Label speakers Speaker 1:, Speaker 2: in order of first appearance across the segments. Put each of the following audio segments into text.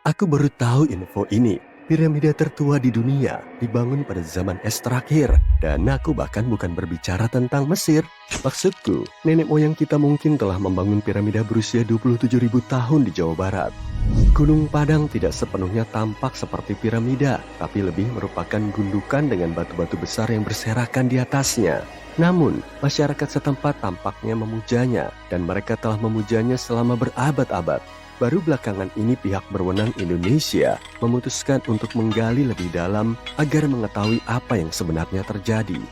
Speaker 1: Aku baru tahu info ini. Piramida tertua di dunia dibangun pada zaman es terakhir. Dan aku bahkan bukan berbicara tentang Mesir. Maksudku, nenek moyang kita mungkin telah membangun piramida berusia 27.000 tahun di Jawa Barat. Gunung Padang tidak sepenuhnya tampak seperti piramida, tapi lebih merupakan gundukan dengan batu-batu besar yang berserakan di atasnya. Namun, masyarakat setempat tampaknya memujanya, dan mereka telah memujanya selama berabad-abad. Baru belakangan ini pihak berwenang Indonesia memutuskan untuk menggali lebih dalam agar mengetahui apa yang sebenarnya terjadi.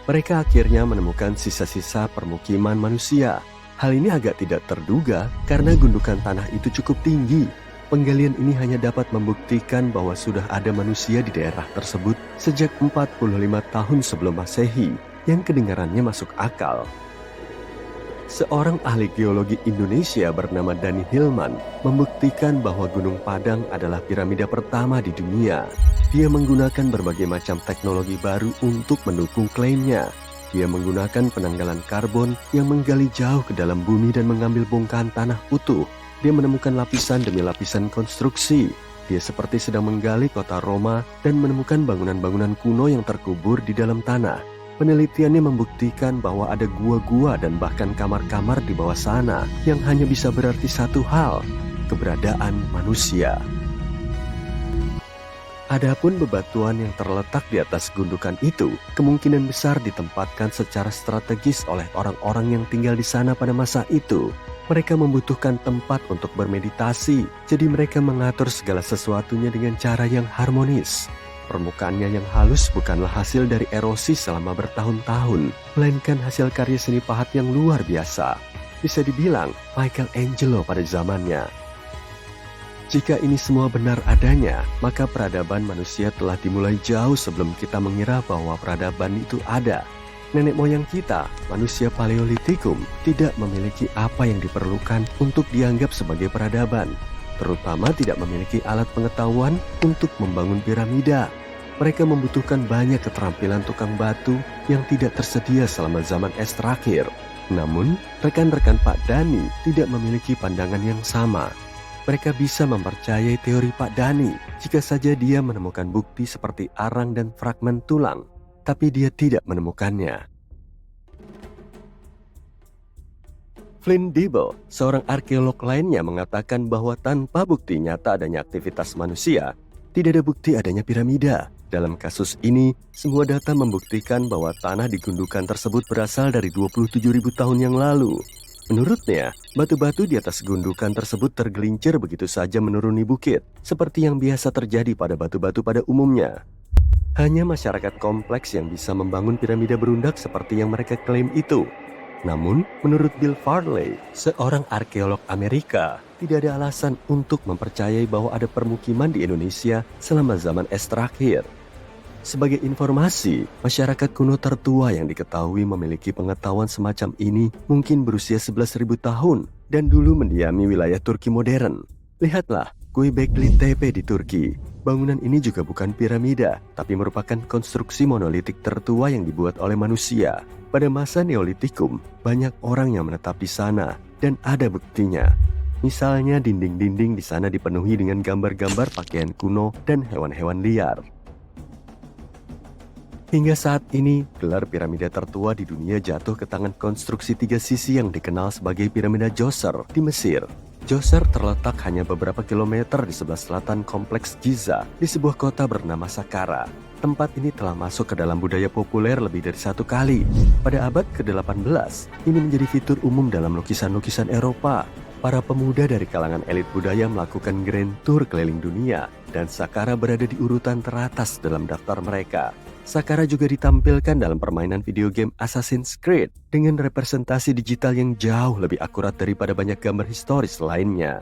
Speaker 1: Mereka akhirnya menemukan sisa-sisa permukiman manusia. Hal ini agak tidak terduga karena gundukan tanah itu cukup tinggi. Penggalian ini hanya dapat membuktikan bahwa sudah ada manusia di daerah tersebut sejak 45 tahun sebelum Masehi, yang kedengarannya masuk akal. Seorang ahli geologi Indonesia bernama Dani Hilman membuktikan bahwa Gunung Padang adalah piramida pertama di dunia. Dia menggunakan berbagai macam teknologi baru untuk mendukung klaimnya. Dia menggunakan penanggalan karbon yang menggali jauh ke dalam bumi dan mengambil bongkahan tanah utuh. Dia menemukan lapisan demi lapisan konstruksi. Dia seperti sedang menggali kota Roma dan menemukan bangunan-bangunan kuno yang terkubur di dalam tanah. Penelitiannya membuktikan bahwa ada gua-gua dan bahkan kamar-kamar di bawah sana yang hanya bisa berarti satu hal, keberadaan manusia. Adapun bebatuan yang terletak di atas gundukan itu kemungkinan besar ditempatkan secara strategis oleh orang-orang yang tinggal di sana pada masa itu. Mereka membutuhkan tempat untuk bermeditasi, jadi mereka mengatur segala sesuatunya dengan cara yang harmonis. Permukaannya yang halus bukanlah hasil dari erosi selama bertahun-tahun, melainkan hasil karya seni pahat yang luar biasa. Bisa dibilang Michelangelo pada zamannya. Jika ini semua benar adanya, maka peradaban manusia telah dimulai jauh sebelum kita mengira bahwa peradaban itu ada. Nenek moyang kita, manusia Paleolitikum, tidak memiliki apa yang diperlukan untuk dianggap sebagai peradaban. Terutama tidak memiliki alat pengetahuan untuk membangun piramida. Mereka membutuhkan banyak keterampilan tukang batu yang tidak tersedia selama zaman es terakhir. Namun, rekan-rekan Pak Dani tidak memiliki pandangan yang sama. Mereka bisa mempercayai teori Pak Dani jika saja dia menemukan bukti seperti arang dan fragmen tulang, tapi dia tidak menemukannya. Flynn Dibble, seorang arkeolog lainnya, mengatakan bahwa tanpa bukti nyata adanya aktivitas manusia, tidak ada bukti adanya piramida. Dalam kasus ini, semua data membuktikan bahwa tanah di gundukan tersebut berasal dari 27.000 tahun yang lalu. Menurutnya, batu-batu di atas gundukan tersebut tergelincir begitu saja menuruni bukit, seperti yang biasa terjadi pada batu-batu pada umumnya. Hanya masyarakat kompleks yang bisa membangun piramida berundak seperti yang mereka klaim itu. Namun, menurut Bill Farley, seorang arkeolog Amerika, tidak ada alasan untuk mempercayai bahwa ada permukiman di Indonesia selama zaman es terakhir. Sebagai informasi, masyarakat kuno tertua yang diketahui memiliki pengetahuan semacam ini mungkin berusia 11.000 tahun dan dulu mendiami wilayah Turki modern. Lihatlah, Göbekli Tepe di Turki. Bangunan ini juga bukan piramida, tapi merupakan konstruksi monolitik tertua yang dibuat oleh manusia. Pada masa Neolitikum, banyak orang yang menetap di sana dan ada buktinya. Misalnya dinding-dinding di sana dipenuhi dengan gambar-gambar pakaian kuno dan hewan-hewan liar. Hingga saat ini, gelar piramida tertua di dunia jatuh ke tangan konstruksi tiga sisi yang dikenal sebagai piramida Djoser di Mesir. Djoser terletak hanya beberapa kilometer di sebelah selatan kompleks Giza di sebuah kota bernama Saqqara. Tempat ini telah masuk ke dalam budaya populer lebih dari satu kali. Pada abad ke-18, ini menjadi fitur umum dalam lukisan-lukisan Eropa. Para pemuda dari kalangan elit budaya melakukan grand tour keliling dunia, dan Saqqara berada di urutan teratas dalam daftar mereka. Saqqara juga ditampilkan dalam permainan video game Assassin's Creed dengan representasi digital yang jauh lebih akurat daripada banyak gambar historis lainnya.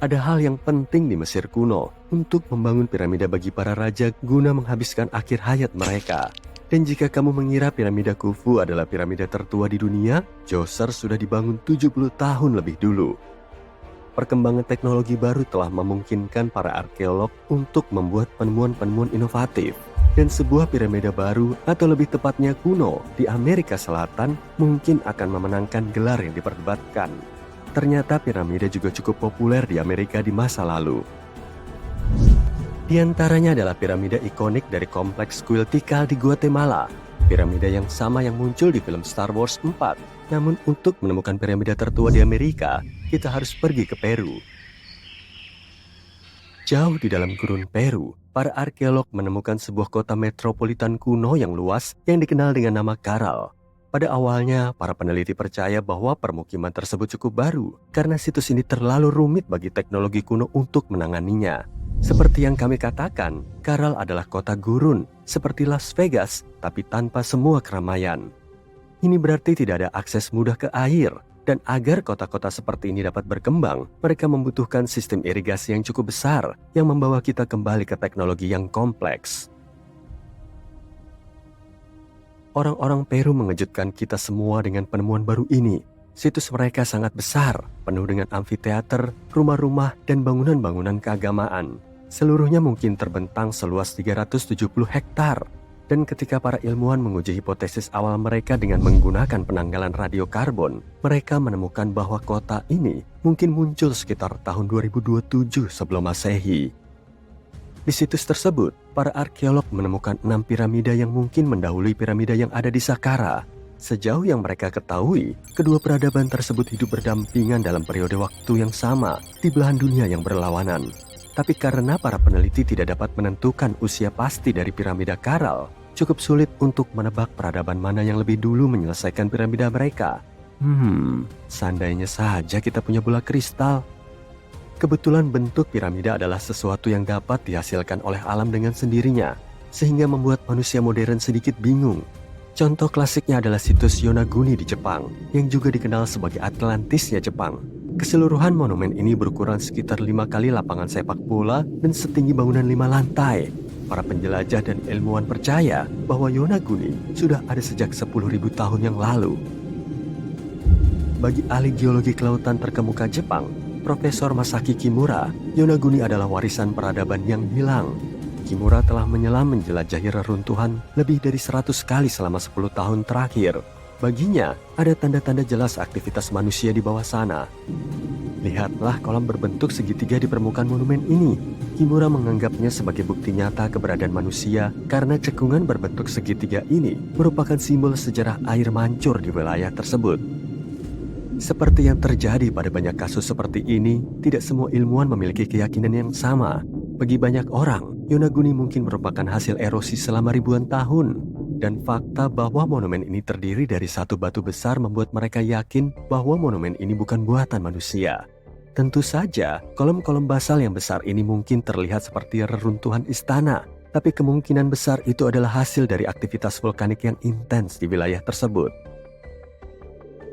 Speaker 1: Ada hal yang penting di Mesir kuno untuk membangun piramida bagi para raja guna menghabiskan akhir hayat mereka. Dan jika kamu mengira piramida Khufu adalah piramida tertua di dunia, Djoser sudah dibangun 70 tahun lebih dulu. Perkembangan teknologi baru telah memungkinkan para arkeolog untuk membuat penemuan-penemuan inovatif. Dan sebuah piramida baru, atau lebih tepatnya kuno, di Amerika Selatan mungkin akan memenangkan gelar yang diperdebatkan. Ternyata piramida juga cukup populer di Amerika di masa lalu. Di antaranya adalah piramida ikonik dari kompleks kuil Tikal di Guatemala. Piramida yang sama yang muncul di film Star Wars 4. Namun untuk menemukan piramida tertua di Amerika, kita harus pergi ke Peru. Jauh di dalam gurun Peru, para arkeolog menemukan sebuah kota metropolitan kuno yang luas yang dikenal dengan nama Caral. Pada awalnya, para peneliti percaya bahwa permukiman tersebut cukup baru karena situs ini terlalu rumit bagi teknologi kuno untuk menanganinya. Seperti yang kami katakan, Caral adalah kota gurun, seperti Las Vegas, tapi tanpa semua keramaian. Ini berarti tidak ada akses mudah ke air. Dan agar kota-kota seperti ini dapat berkembang, mereka membutuhkan sistem irigasi yang cukup besar yang membawa kita kembali ke teknologi yang kompleks. Orang-orang Peru mengejutkan kita semua dengan penemuan baru ini. Situs mereka sangat besar, penuh dengan amfiteater, rumah-rumah, dan bangunan-bangunan keagamaan. Seluruhnya mungkin terbentang seluas 370 hektar. Dan ketika para ilmuwan menguji hipotesis awal mereka dengan menggunakan penanggalan radiokarbon, mereka menemukan bahwa kota ini mungkin muncul sekitar tahun 2027 sebelum Masehi. Di situs tersebut, para arkeolog menemukan 6 piramida yang mungkin mendahului piramida yang ada di Saqqara. Sejauh yang mereka ketahui, kedua peradaban tersebut hidup berdampingan dalam periode waktu yang sama di belahan dunia yang berlawanan. Tapi karena para peneliti tidak dapat menentukan usia pasti dari piramida Caral, cukup sulit untuk menebak peradaban mana yang lebih dulu menyelesaikan piramida mereka. Seandainya saja kita punya bola kristal. Kebetulan bentuk piramida adalah sesuatu yang dapat dihasilkan oleh alam dengan sendirinya, sehingga membuat manusia modern sedikit bingung. Contoh klasiknya adalah situs Yonaguni di Jepang, yang juga dikenal sebagai Atlantisnya Jepang. Keseluruhan monumen ini berukuran sekitar 5 kali lapangan sepak bola dan setinggi bangunan 5 lantai. Para penjelajah dan ilmuwan percaya bahwa Yonaguni sudah ada sejak 10.000 tahun yang lalu. Bagi ahli geologi kelautan terkemuka Jepang, Profesor Masaki Kimura, Yonaguni adalah warisan peradaban yang hilang. Kimura telah menyelam menjelajahi reruntuhan lebih dari 100 kali selama 10 tahun terakhir. Baginya, ada tanda-tanda jelas aktivitas manusia di bawah sana. Lihatlah kolam berbentuk segitiga di permukaan monumen ini. Kimura menganggapnya sebagai bukti nyata keberadaan manusia karena cekungan berbentuk segitiga ini merupakan simbol sejarah air mancur di wilayah tersebut. Seperti yang terjadi pada banyak kasus seperti ini, tidak semua ilmuwan memiliki keyakinan yang sama. Bagi banyak orang, Yonaguni mungkin merupakan hasil erosi selama ribuan tahun. Dan fakta bahwa monumen ini terdiri dari satu batu besar membuat mereka yakin bahwa monumen ini bukan buatan manusia. Tentu saja, kolom-kolom basal yang besar ini mungkin terlihat seperti reruntuhan istana, tapi kemungkinan besar itu adalah hasil dari aktivitas vulkanik yang intens di wilayah tersebut.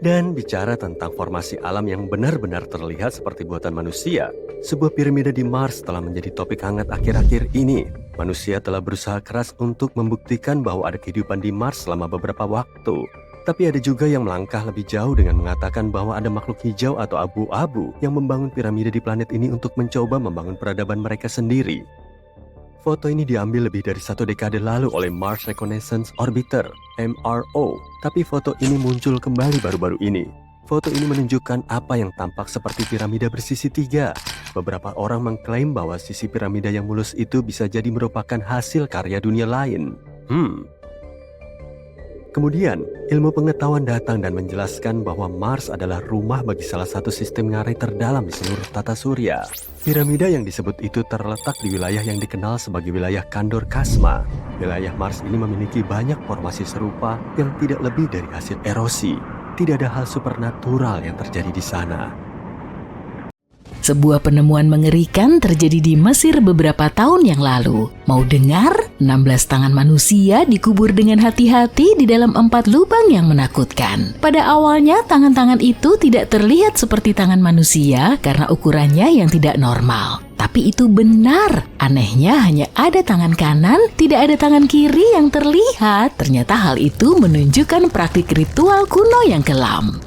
Speaker 1: Dan bicara tentang formasi alam yang benar-benar terlihat seperti buatan manusia, sebuah piramida di Mars telah menjadi topik hangat akhir-akhir ini. Manusia telah berusaha keras untuk membuktikan bahwa ada kehidupan di Mars selama beberapa waktu. Tapi ada juga yang melangkah lebih jauh dengan mengatakan bahwa ada makhluk hijau atau abu-abu yang membangun piramida di planet ini untuk mencoba membangun peradaban mereka sendiri. Foto ini diambil lebih dari 1 dekade lalu oleh Mars Reconnaissance Orbiter (MRO), tapi foto ini muncul kembali baru-baru ini. Foto ini menunjukkan apa yang tampak seperti piramida bersisi 3. Beberapa orang mengklaim bahwa sisi piramida yang mulus itu bisa jadi merupakan hasil karya dunia lain. Kemudian, ilmu pengetahuan datang dan menjelaskan bahwa Mars adalah rumah bagi salah satu sistem ngarai terdalam di seluruh tata surya. Piramida yang disebut itu terletak di wilayah yang dikenal sebagai wilayah Kandor Kasma. Wilayah Mars ini memiliki banyak formasi serupa yang tidak lebih dari hasil erosi. Tidak ada hal supernatural yang terjadi di sana.
Speaker 2: Sebuah penemuan mengerikan terjadi di Mesir beberapa tahun yang lalu. Mau dengar? 16 tangan manusia dikubur dengan hati-hati di dalam 4 lubang yang menakutkan. Pada awalnya, tangan-tangan itu tidak terlihat seperti tangan manusia karena ukurannya yang tidak normal. Tapi itu benar. Anehnya hanya ada tangan kanan, tidak ada tangan kiri yang terlihat. Ternyata hal itu menunjukkan praktik ritual kuno yang kelam.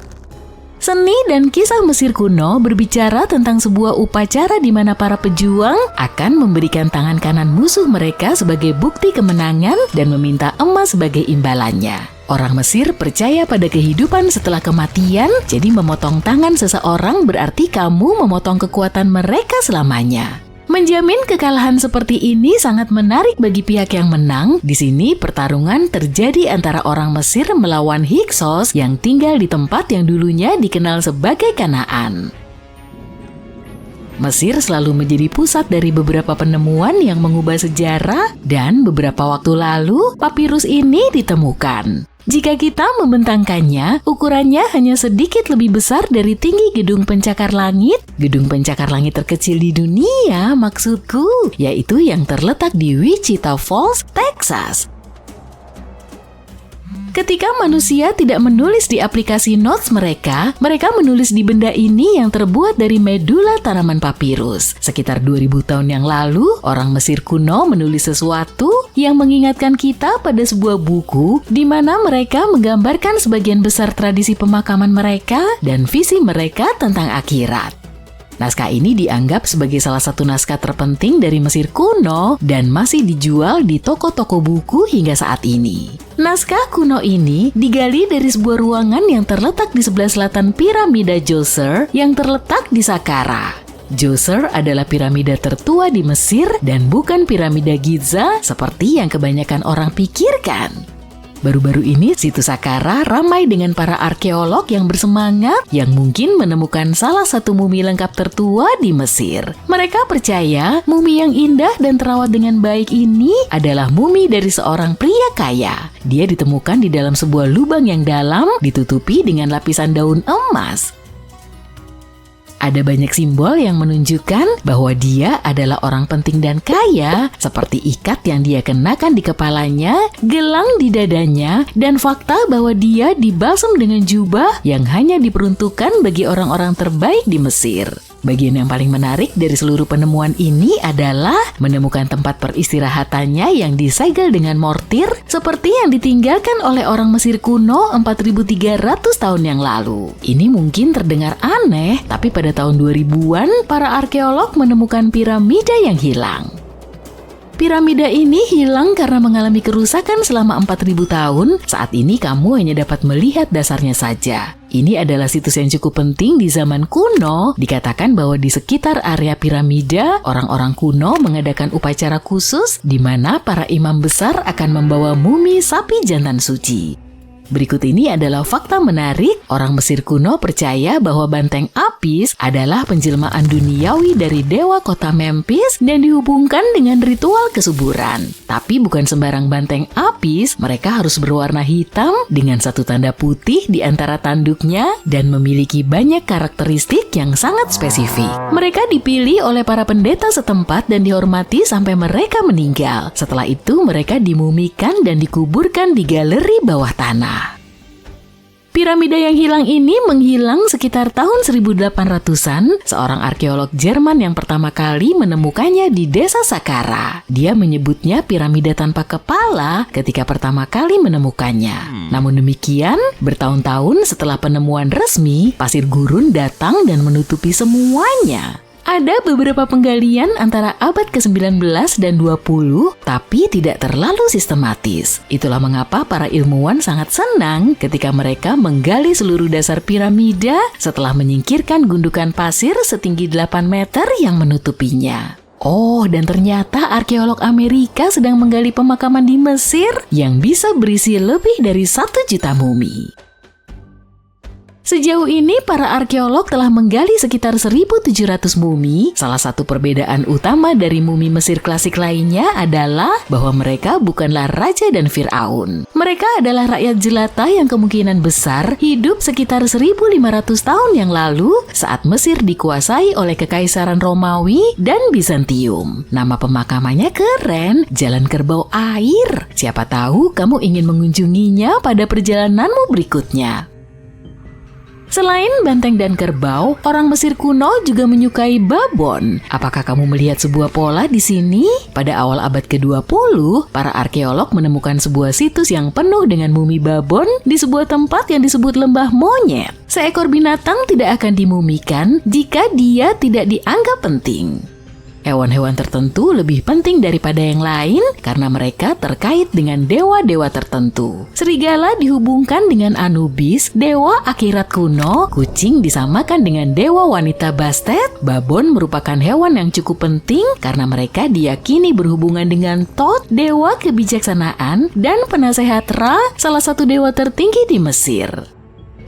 Speaker 2: Seni dan kisah Mesir kuno berbicara tentang sebuah upacara di mana para pejuang akan memberikan tangan kanan musuh mereka sebagai bukti kemenangan dan meminta emas sebagai imbalannya. Orang Mesir percaya pada kehidupan setelah kematian, jadi memotong tangan seseorang berarti kamu memotong kekuatan mereka selamanya. Menjamin kekalahan seperti ini sangat menarik bagi pihak yang menang. Di sini pertarungan terjadi antara orang Mesir melawan Hyksos yang tinggal di tempat yang dulunya dikenal sebagai Kanaan. Mesir selalu menjadi pusat dari beberapa penemuan yang mengubah sejarah, dan beberapa waktu lalu papirus ini ditemukan. Jika kita membentangkannya, ukurannya hanya sedikit lebih besar dari tinggi gedung pencakar langit. Gedung pencakar langit terkecil di dunia, maksudku, yaitu yang terletak di Wichita Falls, Texas. Ketika manusia tidak menulis di aplikasi notes mereka menulis di benda ini yang terbuat dari medula tanaman papirus. Sekitar 2000 tahun yang lalu, orang Mesir kuno menulis sesuatu yang mengingatkan kita pada sebuah buku di mana mereka menggambarkan sebagian besar tradisi pemakaman mereka dan visi mereka tentang akhirat. Naskah ini dianggap sebagai salah satu naskah terpenting dari Mesir kuno dan masih dijual di toko-toko buku hingga saat ini. Naskah kuno ini digali dari sebuah ruangan yang terletak di sebelah selatan piramida Djoser yang terletak di Saqqara. Djoser adalah piramida tertua di Mesir dan bukan piramida Giza seperti yang kebanyakan orang pikirkan. Baru-baru ini, situs Saqqara ramai dengan para arkeolog yang bersemangat yang mungkin menemukan salah satu mumi lengkap tertua di Mesir. Mereka percaya mumi yang indah dan terawat dengan baik ini adalah mumi dari seorang pria kaya. Dia ditemukan di dalam sebuah lubang yang dalam, ditutupi dengan lapisan daun emas. Ada banyak simbol yang menunjukkan bahwa dia adalah orang penting dan kaya, seperti ikat yang dia kenakan di kepalanya, gelang di dadanya, dan fakta bahwa dia dibalsam dengan jubah yang hanya diperuntukkan bagi orang-orang terbaik di Mesir. Bagian yang paling menarik dari seluruh penemuan ini adalah menemukan tempat peristirahatannya yang disegel dengan mortir seperti yang ditinggalkan oleh orang Mesir kuno 4300 tahun yang lalu. Ini mungkin terdengar aneh, tapi pada tahun 2000-an, para arkeolog menemukan piramida yang hilang. Piramida ini hilang karena mengalami kerusakan selama 4000 tahun. Saat ini kamu hanya dapat melihat dasarnya saja. Ini adalah situs yang cukup penting di zaman kuno. Dikatakan bahwa di sekitar area piramida, orang-orang kuno mengadakan upacara khusus di mana para imam besar akan membawa mumi sapi jantan suci. Berikut ini adalah fakta menarik. Orang Mesir kuno percaya bahwa banteng Apis adalah penjelmaan duniawi dari dewa kota Memphis dan dihubungkan dengan ritual kesuburan. Tapi bukan sembarang banteng Apis, mereka harus berwarna hitam dengan satu tanda putih di antara tanduknya dan memiliki banyak karakteristik yang sangat spesifik. Mereka dipilih oleh para pendeta setempat dan dihormati sampai mereka meninggal. Setelah itu mereka dimumikan dan dikuburkan di galeri bawah tanah. Piramida yang hilang ini menghilang sekitar tahun 1800-an. Seorang arkeolog Jerman yang pertama kali menemukannya di desa Saqqara. Dia menyebutnya piramida tanpa kepala ketika pertama kali menemukannya. Namun demikian, bertahun-tahun setelah penemuan resmi, pasir gurun datang dan menutupi semuanya. Ada beberapa penggalian antara abad ke-19 dan 20, tapi tidak terlalu sistematis. Itulah mengapa para ilmuwan sangat senang ketika mereka menggali seluruh dasar piramida setelah menyingkirkan gundukan pasir setinggi 8 meter yang menutupinya. Oh, dan ternyata arkeolog Amerika sedang menggali pemakaman di Mesir yang bisa berisi lebih dari 1 juta mumi. Sejauh ini, para arkeolog telah menggali sekitar 1.700 mumi. Salah satu perbedaan utama dari mumi Mesir klasik lainnya adalah bahwa mereka bukanlah raja dan Fir'aun. Mereka adalah rakyat jelata yang kemungkinan besar hidup sekitar 1.500 tahun yang lalu saat Mesir dikuasai oleh Kekaisaran Romawi dan Bizantium. Nama pemakamannya keren, Jalan Kerbau Air. Siapa tahu kamu ingin mengunjunginya pada perjalananmu berikutnya. Selain banteng dan kerbau, orang Mesir kuno juga menyukai babon. Apakah kamu melihat sebuah pola di sini? Pada awal abad ke-20, para arkeolog menemukan sebuah situs yang penuh dengan mumi babon di sebuah tempat yang disebut lembah monyet. Seekor binatang tidak akan dimumikan jika dia tidak dianggap penting. Hewan-hewan tertentu lebih penting daripada yang lain karena mereka terkait dengan dewa-dewa tertentu. Serigala dihubungkan dengan Anubis, dewa akhirat kuno. Kucing disamakan dengan dewa wanita Bastet. Babon merupakan hewan yang cukup penting karena mereka diyakini berhubungan dengan Thoth, dewa kebijaksanaan, dan penasehat Ra, salah satu dewa tertinggi di Mesir.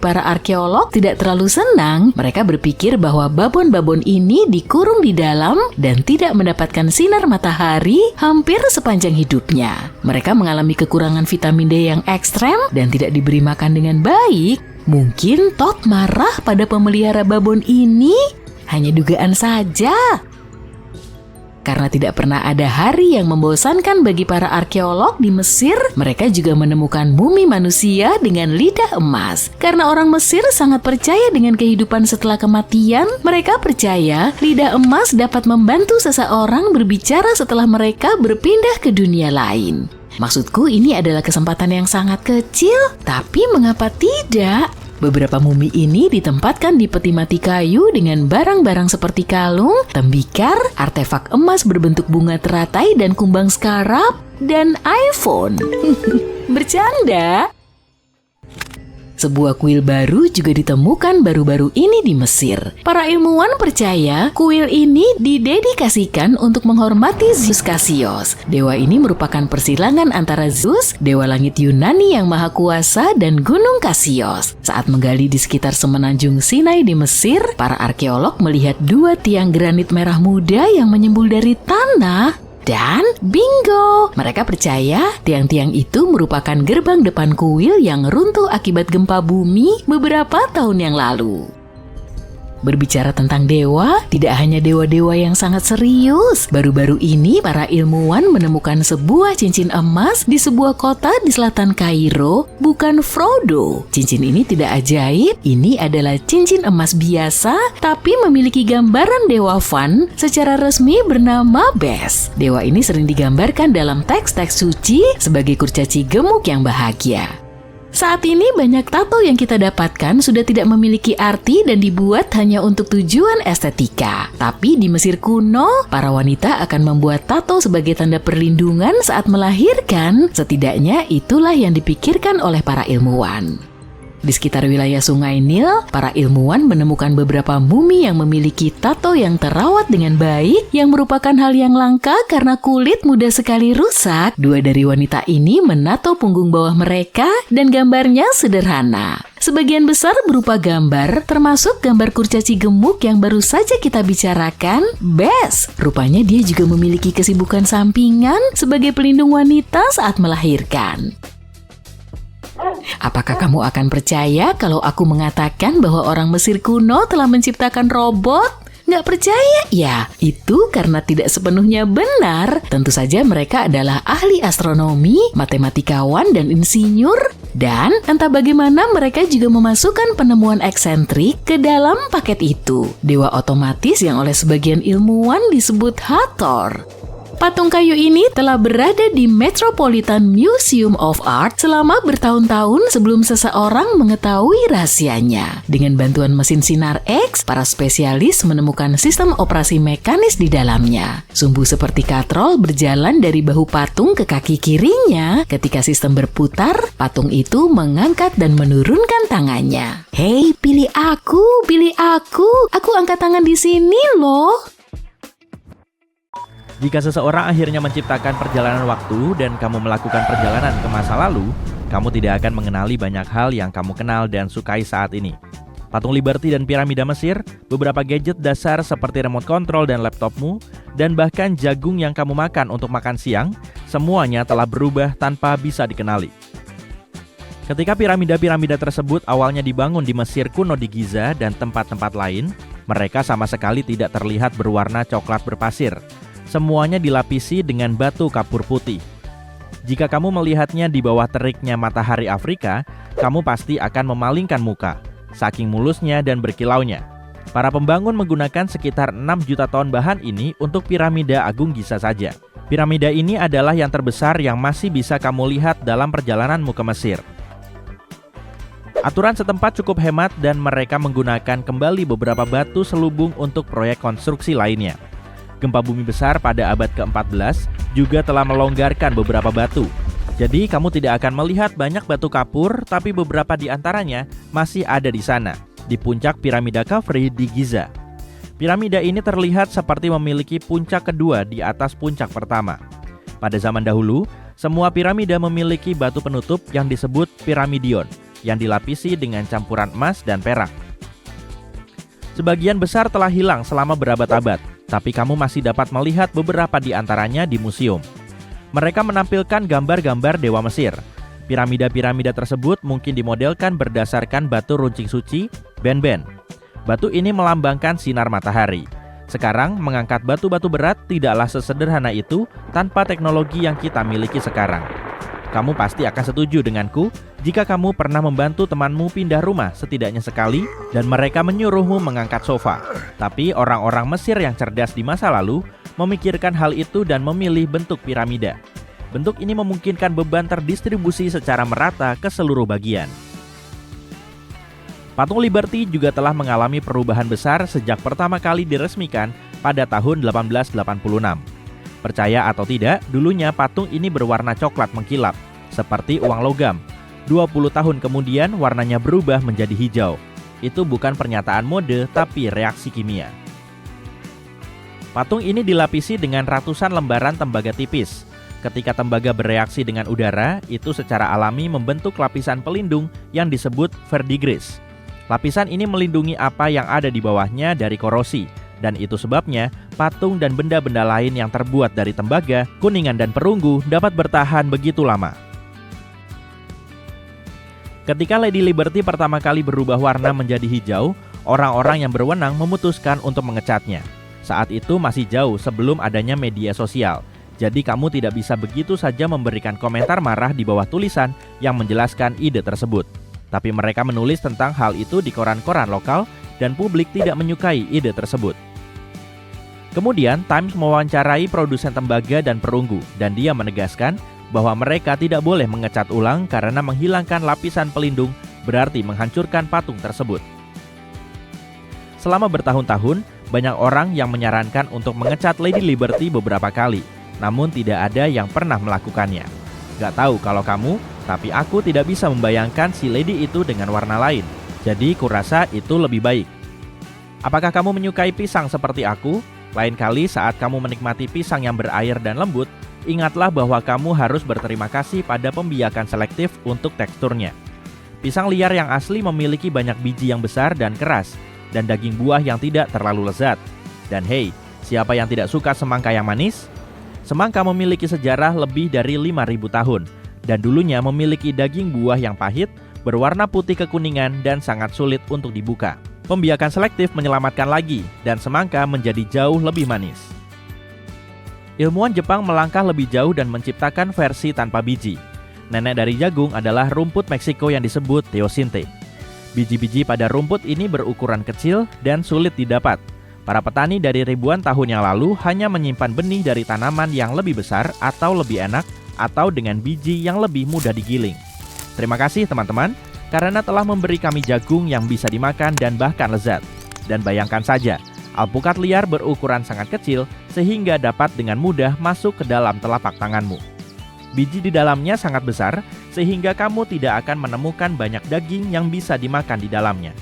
Speaker 2: Para arkeolog tidak terlalu senang. Mereka berpikir bahwa babon-babon ini dikurung di dalam dan tidak mendapatkan sinar matahari hampir sepanjang hidupnya. Mereka mengalami kekurangan vitamin D yang ekstrem dan tidak diberi makan dengan baik. Mungkin Thoth marah pada pemelihara babon ini. Hanya dugaan saja. Karena tidak pernah ada hari yang membosankan bagi para arkeolog di Mesir, mereka juga menemukan mumi manusia dengan lidah emas. Karena orang Mesir sangat percaya dengan kehidupan setelah kematian, mereka percaya lidah emas dapat membantu seseorang berbicara setelah mereka berpindah ke dunia lain. Maksudku ini adalah kesempatan yang sangat kecil, tapi mengapa tidak? Beberapa mumi ini ditempatkan di peti mati kayu dengan barang-barang seperti kalung, tembikar, artefak emas berbentuk bunga teratai dan kumbang skarab, dan iPhone. Bercanda? Sebuah kuil baru juga ditemukan baru-baru ini di Mesir. Para ilmuwan percaya kuil ini didedikasikan untuk menghormati Zeus Cassius. Dewa ini merupakan persilangan antara Zeus, dewa langit Yunani yang maha kuasa, dan gunung Cassius. Saat menggali di sekitar semenanjung Sinai di Mesir, para arkeolog melihat dua tiang granit merah muda yang menyembul dari tanah. Dan bingo! Mereka percaya tiang-tiang itu merupakan gerbang depan kuil yang runtuh akibat gempa bumi beberapa tahun yang lalu. Berbicara tentang dewa, tidak hanya dewa-dewa yang sangat serius. Baru-baru ini para ilmuwan menemukan sebuah cincin emas di sebuah kota di selatan Kairo, bukan Frodo. Cincin ini tidak ajaib, ini adalah cincin emas biasa, tapi memiliki gambaran dewa Van secara resmi bernama Bes. Dewa ini sering digambarkan dalam teks-teks suci sebagai kurcaci gemuk yang bahagia. Saat ini banyak tato yang kita dapatkan sudah tidak memiliki arti dan dibuat hanya untuk tujuan estetika. Tapi di Mesir kuno, para wanita akan membuat tato sebagai tanda perlindungan saat melahirkan. Setidaknya itulah yang dipikirkan oleh para ilmuwan. Di sekitar wilayah Sungai Nil, para ilmuwan menemukan beberapa mumi yang memiliki tato yang terawat dengan baik, yang merupakan hal yang langka karena kulit mudah sekali rusak. Dua dari wanita ini menato punggung bawah mereka dan gambarnya sederhana. Sebagian besar berupa gambar, termasuk gambar kurcaci gemuk yang baru saja kita bicarakan, Bes. Rupanya dia juga memiliki kesibukan sampingan sebagai pelindung wanita saat melahirkan. Apakah kamu akan percaya kalau aku mengatakan bahwa orang Mesir kuno telah menciptakan robot? Nggak percaya? Ya, itu karena tidak sepenuhnya benar. Tentu saja mereka adalah ahli astronomi, matematikawan, dan insinyur. Dan entah bagaimana mereka juga memasukkan penemuan eksentrik ke dalam paket itu. Dewa otomatis yang oleh sebagian ilmuwan disebut Hathor. Patung kayu ini telah berada di Metropolitan Museum of Art selama bertahun-tahun sebelum seseorang mengetahui rahasianya. Dengan bantuan mesin sinar X, para spesialis menemukan sistem operasi mekanis di dalamnya. Sumbu seperti katrol berjalan dari bahu patung ke kaki kirinya. Ketika sistem berputar, patung itu mengangkat dan menurunkan tangannya. Hei, pilih aku, pilih aku. Aku angkat tangan di sini loh.
Speaker 3: Jika seseorang akhirnya menciptakan perjalanan waktu dan kamu melakukan perjalanan ke masa lalu, kamu tidak akan mengenali banyak hal yang kamu kenal dan sukai saat ini. Patung Liberty dan piramida Mesir, beberapa gadget dasar seperti remote control dan laptopmu, dan bahkan jagung yang kamu makan untuk makan siang, semuanya telah berubah tanpa bisa dikenali. Ketika piramida-piramida tersebut awalnya dibangun di Mesir kuno di Giza dan tempat-tempat lain, mereka sama sekali tidak terlihat berwarna coklat berpasir. Semuanya dilapisi dengan batu kapur putih. Jika kamu melihatnya di bawah teriknya matahari Afrika, kamu pasti akan memalingkan muka, saking mulusnya dan berkilaunya. Para pembangun menggunakan sekitar 6 juta ton bahan ini untuk piramida Agung Giza saja. Piramida ini adalah yang terbesar yang masih bisa kamu lihat dalam perjalananmu ke Mesir. Aturan setempat cukup hemat dan mereka menggunakan kembali beberapa batu selubung untuk proyek konstruksi lainnya. Gempa bumi besar pada abad ke-14 juga telah melonggarkan beberapa batu. Jadi kamu tidak akan melihat banyak batu kapur, tapi beberapa di antaranya masih ada di sana, di puncak piramida Khafre di Giza. Piramida ini terlihat seperti memiliki puncak kedua di atas puncak pertama. Pada zaman dahulu, semua piramida memiliki batu penutup yang disebut piramidion, yang dilapisi dengan campuran emas dan perak. Sebagian besar telah hilang selama berabad-abad, tapi kamu masih dapat melihat beberapa di antaranya di museum. Mereka menampilkan gambar-gambar dewa Mesir. Piramida-piramida tersebut mungkin dimodelkan berdasarkan batu runcing suci, benben. Batu ini melambangkan sinar matahari. Sekarang, mengangkat batu-batu berat tidaklah sesederhana itu tanpa teknologi yang kita miliki sekarang. Kamu pasti akan setuju denganku jika kamu pernah membantu temanmu pindah rumah setidaknya sekali dan mereka menyuruhmu mengangkat sofa. Tapi orang-orang Mesir yang cerdas di masa lalu memikirkan hal itu dan memilih bentuk piramida. Bentuk ini memungkinkan beban terdistribusi secara merata ke seluruh bagian. Patung Liberty juga telah mengalami perubahan besar sejak pertama kali diresmikan pada tahun 1886. Percaya atau tidak, dulunya patung ini berwarna coklat mengkilap, seperti uang logam. 20 tahun kemudian warnanya berubah menjadi hijau. Itu bukan pernyataan mode, tapi reaksi kimia. Patung ini dilapisi dengan ratusan lembaran tembaga tipis. Ketika tembaga bereaksi dengan udara, itu secara alami membentuk lapisan pelindung yang disebut verdigris. Lapisan ini melindungi apa yang ada di bawahnya dari korosi. Dan itu sebabnya patung dan benda-benda lain yang terbuat dari tembaga, kuningan dan perunggu dapat bertahan begitu lama. Ketika Lady Liberty pertama kali berubah warna menjadi hijau, orang-orang yang berwenang memutuskan untuk mengecatnya. Saat itu masih jauh sebelum adanya media sosial. Jadi kamu tidak bisa begitu saja memberikan komentar marah di bawah tulisan yang menjelaskan ide tersebut. Tapi mereka menulis tentang hal itu di koran-koran lokal dan publik tidak menyukai ide tersebut. Kemudian Times mewawancarai produsen tembaga dan perunggu dan dia menegaskan bahwa mereka tidak boleh mengecat ulang karena menghilangkan lapisan pelindung berarti menghancurkan patung tersebut. Selama bertahun-tahun, banyak orang yang menyarankan untuk mengecat Lady Liberty beberapa kali, namun tidak ada yang pernah melakukannya. Gak tahu kalau kamu, tapi aku tidak bisa membayangkan si Lady itu dengan warna lain, jadi kurasa itu lebih baik. Apakah kamu menyukai pisang seperti aku? Lain kali saat kamu menikmati pisang yang berair dan lembut, ingatlah bahwa kamu harus berterima kasih pada pembiakan selektif untuk teksturnya. Pisang liar yang asli memiliki banyak biji yang besar dan keras, dan daging buah yang tidak terlalu lezat. Dan hey, siapa yang tidak suka semangka yang manis? Semangka memiliki sejarah lebih dari 5.000 tahun, dan dulunya memiliki daging buah yang pahit, berwarna putih kekuningan dan sangat sulit untuk dibuka. Pembiakan selektif menyelamatkan lagi, dan semangka menjadi jauh lebih manis. Ilmuwan Jepang melangkah lebih jauh dan menciptakan versi tanpa biji. Nenek dari jagung adalah rumput Meksiko yang disebut teosinte. Biji-biji pada rumput ini berukuran kecil dan sulit didapat. Para petani dari ribuan tahun yang lalu hanya menyimpan benih dari tanaman yang lebih besar atau lebih enak, atau dengan biji yang lebih mudah digiling. Terima kasih teman-teman, karena telah memberi kami jagung yang bisa dimakan dan bahkan lezat. Dan bayangkan saja, alpukat liar berukuran sangat kecil sehingga dapat dengan mudah masuk ke dalam telapak tanganmu. Biji di dalamnya sangat besar sehingga kamu tidak akan menemukan banyak daging yang bisa dimakan di dalamnya.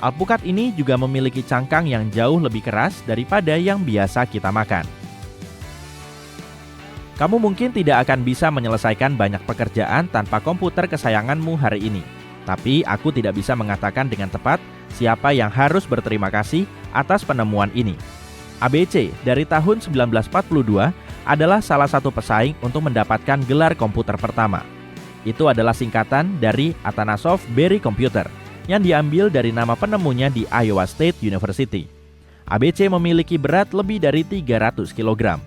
Speaker 3: Alpukat ini juga memiliki cangkang yang jauh lebih keras daripada yang biasa kita makan. Kamu mungkin tidak akan bisa menyelesaikan banyak pekerjaan tanpa komputer kesayanganmu hari ini. Tapi aku tidak bisa mengatakan dengan tepat siapa yang harus berterima kasih atas penemuan ini. ABC dari tahun 1942 adalah salah satu pesaing untuk mendapatkan gelar komputer pertama. Itu adalah singkatan dari Atanasov Berry Computer yang diambil dari nama penemunya di Iowa State University. ABC memiliki berat lebih dari 300 kg.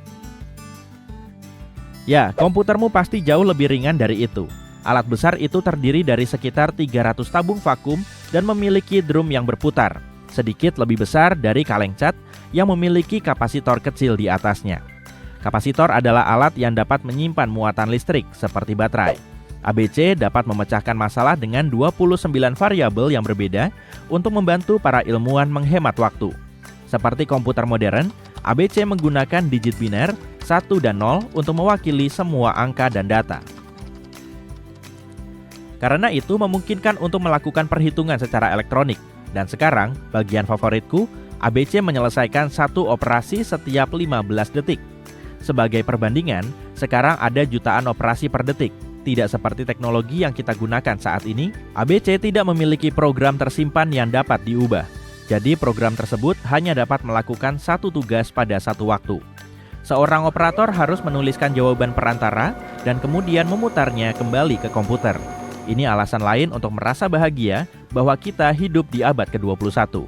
Speaker 3: Ya, komputermu pasti jauh lebih ringan dari itu. Alat besar itu terdiri dari sekitar 300 tabung vakum dan memiliki drum yang berputar, sedikit lebih besar dari kaleng cat yang memiliki kapasitor kecil di atasnya. Kapasitor adalah alat yang dapat menyimpan muatan listrik seperti baterai. ABC dapat memecahkan masalah dengan 29 variabel yang berbeda untuk membantu para ilmuwan menghemat waktu. Seperti komputer modern, ABC menggunakan digit biner 1 dan 0 untuk mewakili semua angka dan data. Karena itu memungkinkan untuk melakukan perhitungan secara elektronik. Dan sekarang, bagian favoritku, ABC menyelesaikan satu operasi setiap 15 detik. Sebagai perbandingan, sekarang ada jutaan operasi per detik. Tidak seperti teknologi yang kita gunakan saat ini, ABC tidak memiliki program tersimpan yang dapat diubah. Jadi program tersebut hanya dapat melakukan satu tugas pada satu waktu. Seorang operator harus menuliskan jawaban perantara dan kemudian memutarnya kembali ke komputer. Ini alasan lain untuk merasa bahagia bahwa kita hidup di abad ke-21.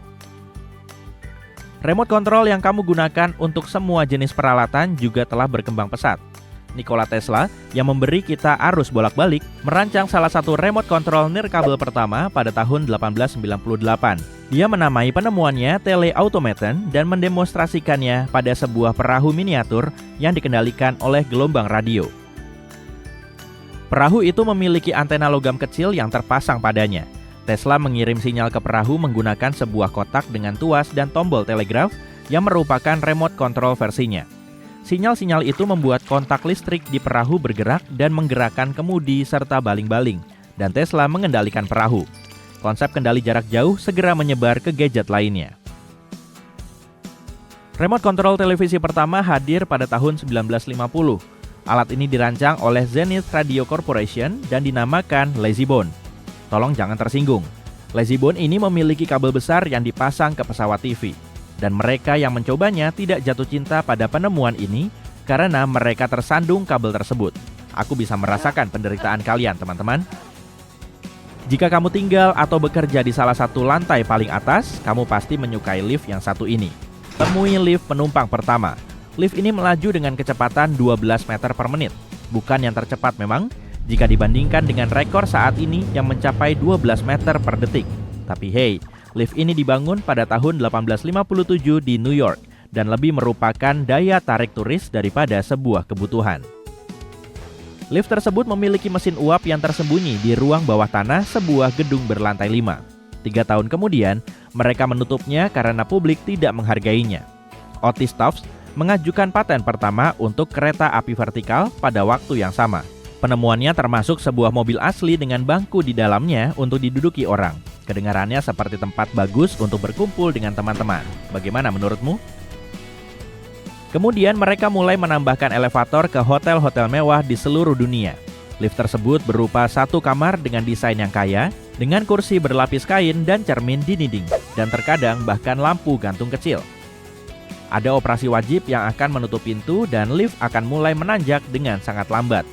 Speaker 3: Remote control yang kamu gunakan untuk semua jenis peralatan juga telah berkembang pesat. Nikola Tesla yang memberi kita arus bolak-balik merancang salah satu remote control nirkabel pertama pada tahun 1898. Dia menamai penemuannya teleautomaton dan mendemonstrasikannya pada sebuah perahu miniatur yang dikendalikan oleh gelombang radio. Perahu itu memiliki antena logam kecil yang terpasang padanya. Tesla mengirim sinyal ke perahu menggunakan sebuah kotak dengan tuas dan tombol telegraf yang merupakan remote control versinya. Sinyal-sinyal itu membuat kontak listrik di perahu bergerak dan menggerakkan kemudi serta baling-baling, dan Tesla mengendalikan perahu. Konsep kendali jarak jauh segera menyebar ke gadget lainnya. Remote control televisi pertama hadir pada tahun 1950. Alat ini dirancang oleh Zenith Radio Corporation dan dinamakan LazyBone. Tolong jangan tersinggung. LazyBone ini memiliki kabel besar yang dipasang ke pesawat TV. Dan mereka yang mencobanya tidak jatuh cinta pada penemuan ini karena mereka tersandung kabel tersebut. Aku bisa merasakan penderitaan kalian, teman-teman. Jika kamu tinggal atau bekerja di salah satu lantai paling atas, kamu pasti menyukai lift yang satu ini. Temui lift penumpang pertama. Lift ini melaju dengan kecepatan 12 meter per menit. Bukan yang tercepat memang, jika dibandingkan dengan rekor saat ini yang mencapai 12 meter per detik. Tapi hey, lift ini dibangun pada tahun 1857 di New York dan lebih merupakan daya tarik turis daripada sebuah kebutuhan. Lift tersebut memiliki mesin uap yang tersembunyi di ruang bawah tanah sebuah gedung berlantai 5. 3 tahun kemudian, mereka menutupnya karena publik tidak menghargainya. Otis Tufts mengajukan paten pertama untuk kereta api vertikal pada waktu yang sama. Penemuannya termasuk sebuah mobil asli dengan bangku di dalamnya untuk diduduki orang. Kedengarannya seperti tempat bagus untuk berkumpul dengan teman-teman. Bagaimana menurutmu? Kemudian mereka mulai menambahkan elevator ke hotel-hotel mewah di seluruh dunia. Lift tersebut berupa satu kamar dengan desain yang kaya, dengan kursi berlapis kain dan cermin di dinding, dan terkadang bahkan lampu gantung kecil. Ada operasi wajib yang akan menutup pintu dan lift akan mulai menanjak dengan sangat lambat.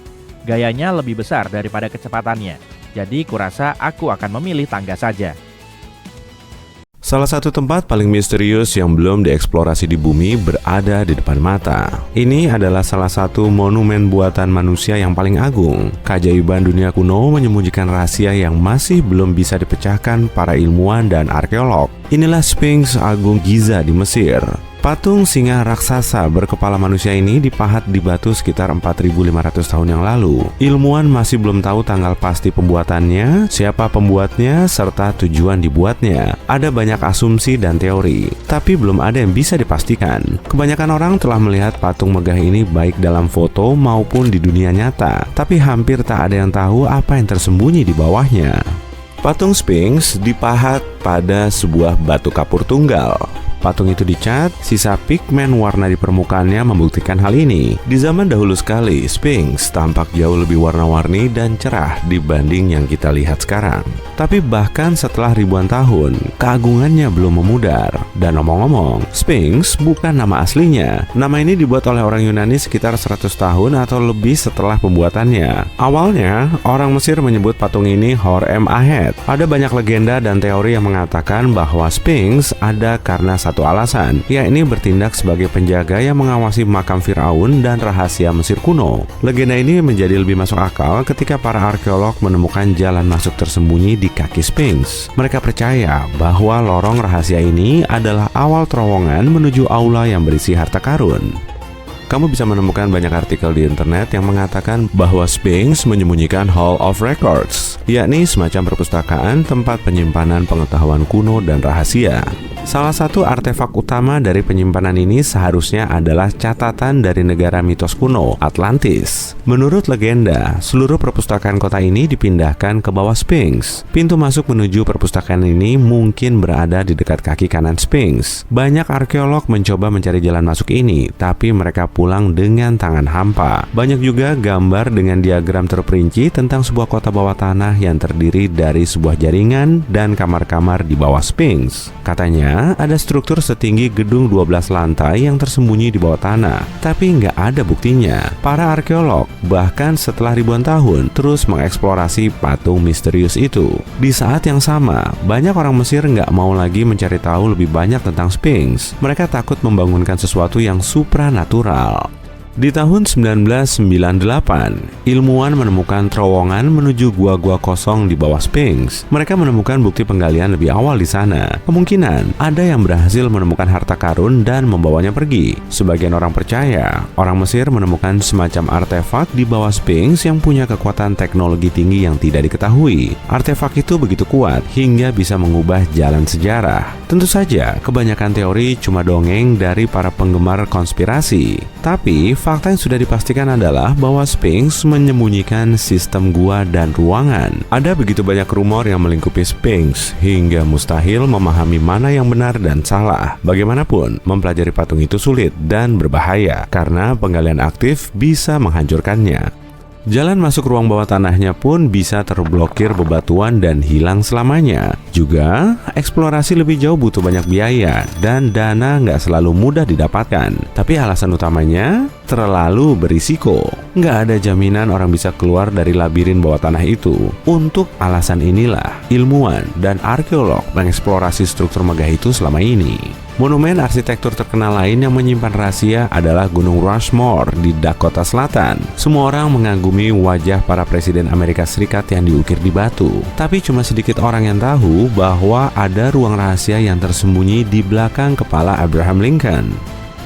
Speaker 3: Gayanya lebih besar daripada kecepatannya. Jadi kurasa aku akan memilih tangga saja.
Speaker 4: Salah satu tempat paling misterius yang belum dieksplorasi di bumi berada di depan mata. Ini adalah salah satu monumen buatan manusia yang paling agung. Keajaiban dunia kuno menyembunyikan rahasia yang masih belum bisa dipecahkan para ilmuwan dan arkeolog. Inilah Sphinx Agung Giza di Mesir. Patung singa raksasa berkepala manusia ini dipahat di batu sekitar 4.500 tahun yang lalu. Ilmuwan masih belum tahu tanggal pasti pembuatannya, siapa pembuatnya, serta tujuan dibuatnya. Ada banyak asumsi dan teori, tapi belum ada yang bisa dipastikan. Kebanyakan orang telah melihat patung megah ini baik dalam foto maupun di dunia nyata, tapi hampir tak ada yang tahu apa yang tersembunyi di bawahnya. Patung Sphinx dipahat pada sebuah batu kapur tunggal. Patung itu dicat, sisa pigmen warna di permukaannya membuktikan hal ini. Di zaman dahulu sekali, Sphinx tampak jauh lebih warna-warni dan cerah dibanding yang kita lihat sekarang. Tapi bahkan setelah ribuan tahun, keagungannya belum memudar. Dan ngomong-ngomong, Sphinx bukan nama aslinya. Nama ini dibuat oleh orang Yunani sekitar 100 tahun atau lebih setelah pembuatannya. Awalnya, orang Mesir menyebut patung ini Hor-em-Ahet. Ada banyak legenda dan teori yang mengatakan bahwa Sphinx ada karena satu alasan, yakni bertindak sebagai penjaga yang mengawasi makam Firaun dan rahasia Mesir kuno. Legenda ini menjadi lebih masuk akal ketika para arkeolog menemukan jalan masuk tersembunyi di kaki Sphinx. Mereka percaya bahwa lorong rahasia ini adalah awal terowongan menuju aula yang berisi harta karun. Kamu bisa menemukan banyak artikel di internet yang mengatakan bahwa Sphinx menyembunyikan Hall of Records, yakni semacam perpustakaan tempat penyimpanan pengetahuan kuno dan rahasia. Salah satu artefak utama dari penyimpanan ini seharusnya adalah catatan dari negara mitos kuno, Atlantis. Menurut legenda, seluruh perpustakaan kota ini dipindahkan ke bawah Sphinx. Pintu masuk menuju perpustakaan ini mungkin berada di dekat kaki kanan Sphinx. Banyak arkeolog mencoba mencari jalan masuk ini, tapi mereka pulang dengan tangan hampa. Banyak juga gambar dengan diagram terperinci tentang sebuah kota bawah tanah yang terdiri dari sebuah jaringan dan kamar-kamar di bawah Sphinx. Katanya, ada struktur setinggi gedung 12 lantai yang tersembunyi di bawah tanah, tapi nggak ada buktinya. Para arkeolog bahkan setelah ribuan tahun terus mengeksplorasi patung misterius itu. Di saat yang sama, banyak orang Mesir nggak mau lagi mencari tahu lebih banyak tentang Sphinx. Mereka takut membangunkan sesuatu yang supranatural. Di tahun 1998, ilmuwan menemukan terowongan menuju gua-gua kosong di bawah Sphinx. Mereka menemukan bukti penggalian lebih awal di sana. Kemungkinan ada yang berhasil menemukan harta karun dan membawanya pergi. Sebagian orang percaya, orang Mesir menemukan semacam artefak di bawah Sphinx yang punya kekuatan teknologi tinggi yang tidak diketahui. Artefak itu begitu kuat hingga bisa mengubah jalan sejarah. Tentu saja, kebanyakan teori cuma dongeng dari para penggemar konspirasi. Tapi, fakta yang sudah dipastikan adalah bahwa Sphinx menyembunyikan sistem gua dan ruangan. Ada begitu banyak rumor yang melingkupi Sphinx, hingga mustahil memahami mana yang benar dan salah. Bagaimanapun, mempelajari patung itu sulit dan berbahaya, karena penggalian aktif bisa menghancurkannya. Jalan masuk ruang bawah tanahnya pun bisa terblokir bebatuan dan hilang selamanya. Juga, eksplorasi lebih jauh butuh banyak biaya dan dana nggak selalu mudah didapatkan. Tapi alasan utamanya, terlalu berisiko. Nggak ada jaminan orang bisa keluar dari labirin bawah tanah itu. Untuk alasan inilah, ilmuwan dan arkeolog mengeksplorasi struktur megah itu selama ini. Monumen arsitektur terkenal lain yang menyimpan rahasia adalah Gunung Rushmore di Dakota Selatan. Semua orang mengagumi wajah para presiden Amerika Serikat yang diukir di batu. Tapi cuma sedikit orang yang tahu bahwa ada ruang rahasia yang tersembunyi di belakang kepala Abraham Lincoln.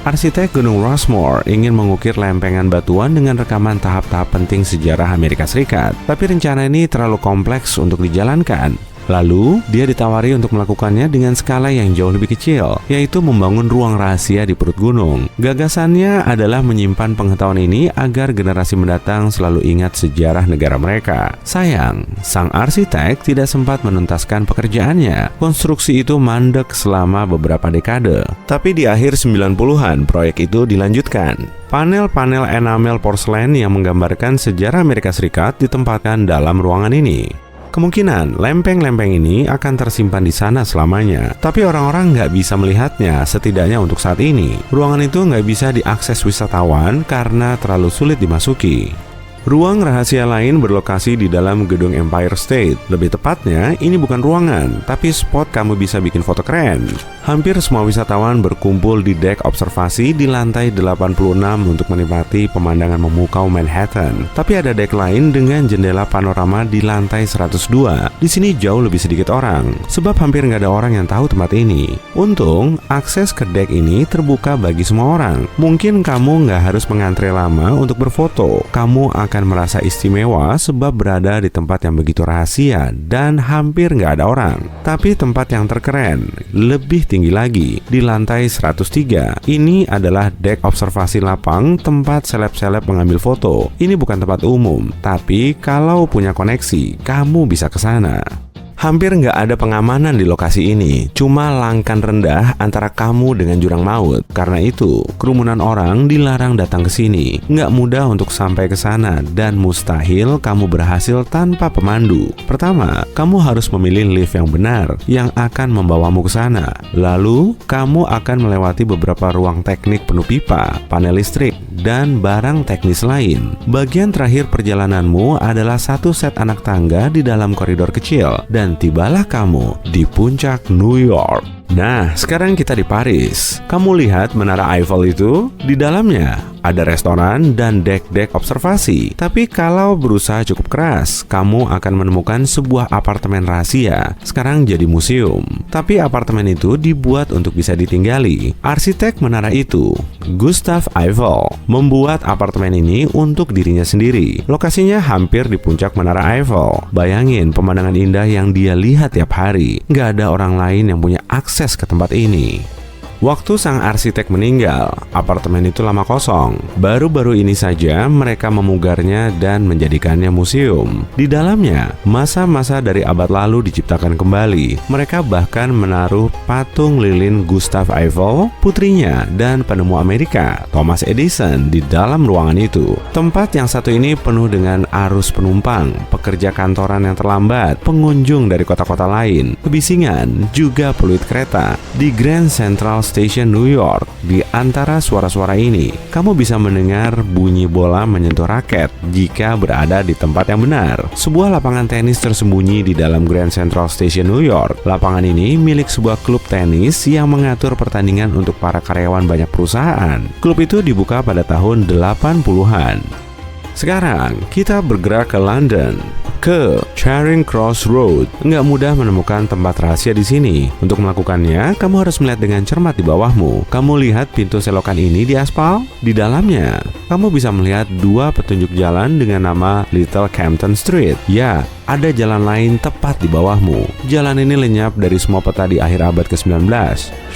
Speaker 4: Arsitek Gunung Rushmore ingin mengukir lempengan batuan dengan rekaman tahap-tahap penting sejarah Amerika Serikat. Tapi rencana ini terlalu kompleks untuk dijalankan. Lalu, dia ditawari untuk melakukannya dengan skala yang jauh lebih kecil, yaitu membangun ruang rahasia di perut gunung. Gagasannya adalah menyimpan pengetahuan ini agar generasi mendatang selalu ingat sejarah negara mereka. Sayang, sang arsitek tidak sempat menuntaskan pekerjaannya. Konstruksi itu mandek selama beberapa dekade. Tapi di akhir 90-an, proyek itu dilanjutkan. Panel-panel enamel porselen yang menggambarkan sejarah Amerika Serikat ditempatkan dalam ruangan ini. Kemungkinan lempeng-lempeng ini akan tersimpan di sana selamanya. Tapi orang-orang nggak bisa melihatnya, setidaknya untuk saat ini. Ruangan itu nggak bisa diakses wisatawan karena terlalu sulit dimasuki. Ruang rahasia lain berlokasi di dalam gedung Empire State. Lebih tepatnya, ini bukan ruangan, tapi spot kamu bisa bikin foto keren. Hampir semua wisatawan berkumpul di dek observasi di lantai 86 untuk menikmati pemandangan memukau Manhattan. Tapi ada dek lain dengan jendela panorama di lantai 102. Di sini jauh lebih sedikit orang, sebab hampir nggak ada orang yang tahu tempat ini. Untung, akses ke dek ini terbuka bagi semua orang. Mungkin kamu nggak harus mengantre lama untuk berfoto. Kamu akan merasa istimewa sebab berada di tempat yang begitu rahasia dan hampir nggak ada orang. Tapi tempat yang terkeren, lebih tinggi lagi, di lantai 103. Ini adalah dek observasi lapang tempat seleb-seleb mengambil foto. Ini bukan tempat umum, tapi kalau punya koneksi, kamu bisa ke sana. Hampir nggak ada pengamanan di lokasi ini, cuma langkan rendah antara kamu dengan jurang maut. Karena itu, kerumunan orang dilarang datang ke sini. Nggak mudah untuk sampai ke sana dan mustahil kamu berhasil tanpa pemandu. Pertama, kamu harus memilih lift yang benar yang akan membawamu ke sana. Lalu, kamu akan melewati beberapa ruang teknik penuh pipa, panel listrik, dan barang teknis lain. Bagian terakhir perjalananmu adalah satu set anak tangga di dalam koridor kecil dan tibalah kamu di puncak New York. Nah, sekarang kita di Paris. Kamu lihat menara Eiffel itu? Di dalamnya ada restoran dan dek-dek observasi. Tapi kalau berusaha cukup keras, kamu akan menemukan sebuah apartemen rahasia. Sekarang jadi museum. Tapi apartemen itu dibuat untuk bisa ditinggali. Arsitek menara itu, Gustave Eiffel, membuat apartemen ini untuk dirinya sendiri. Lokasinya hampir di puncak menara Eiffel. Bayangin pemandangan indah yang dia lihat tiap hari. Nggak ada orang lain yang punya akses akses ke tempat ini. Waktu sang arsitek meninggal, apartemen itu lama kosong. Baru-baru ini saja mereka memugarnya dan menjadikannya museum. Di dalamnya, masa-masa dari abad lalu diciptakan kembali. Mereka bahkan menaruh patung lilin Gustav Eiffel, putrinya, dan penemu Amerika, Thomas Edison, di dalam ruangan itu. Tempat yang satu ini penuh dengan arus penumpang, pekerja kantoran yang terlambat, pengunjung dari kota-kota lain, kebisingan, juga peluit kereta. Di Grand Central Station New York, di antara suara-suara ini, kamu bisa mendengar bunyi bola menyentuh raket jika berada di tempat yang benar. Sebuah lapangan tenis tersembunyi di dalam Grand Central Station New York. Lapangan ini milik sebuah klub tenis yang mengatur pertandingan untuk para karyawan banyak perusahaan. Klub itu dibuka pada tahun 80-an. Sekarang, kita bergerak ke London, ke Charing Cross Road. Nggak mudah menemukan tempat rahasia di sini. Untuk melakukannya, kamu harus melihat dengan cermat di bawahmu. Kamu lihat pintu selokan ini di aspal? Di dalamnya, kamu bisa melihat dua petunjuk jalan dengan nama Little Campton Street. Ya, ada jalan lain tepat di bawahmu. Jalan ini lenyap dari semua peta di akhir abad ke-19.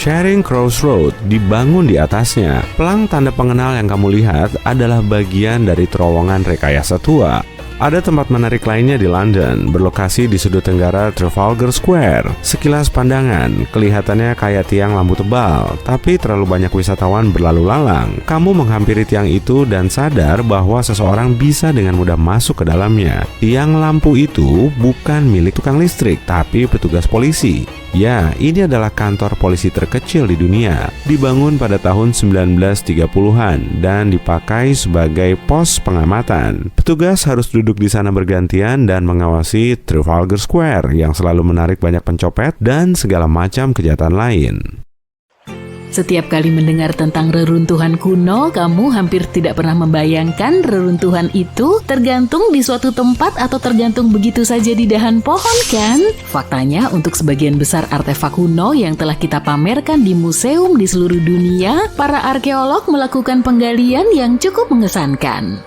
Speaker 4: Charing Cross Road dibangun di atasnya. Pelang tanda pengenal yang kamu lihat adalah bagian dari terowongan rekayasa tua. Ada tempat menarik lainnya di London, berlokasi di sudut tenggara Trafalgar Square. Sekilas pandangan, kelihatannya kayak tiang lampu tebal, tapi terlalu banyak wisatawan berlalu lalang. Kamu menghampiri tiang itu dan sadar bahwa seseorang bisa dengan mudah masuk ke dalamnya. Tiang lampu itu bukan milik tukang listrik, tapi petugas polisi. Ya, ini adalah kantor polisi terkecil di dunia. Dibangun pada tahun 1930-an dan dipakai sebagai pos pengamatan. Petugas harus duduk di sana bergantian dan mengawasi Trafalgar Square yang selalu menarik banyak pencopet dan segala macam kejahatan lain.
Speaker 2: Setiap kali mendengar tentang reruntuhan kuno, kamu hampir tidak pernah membayangkan reruntuhan itu tergantung di suatu tempat atau tergantung begitu saja di dahan pohon, kan? Faktanya, untuk sebagian besar artefak kuno yang telah kita pamerkan di museum di seluruh dunia, para arkeolog melakukan penggalian yang cukup mengesankan.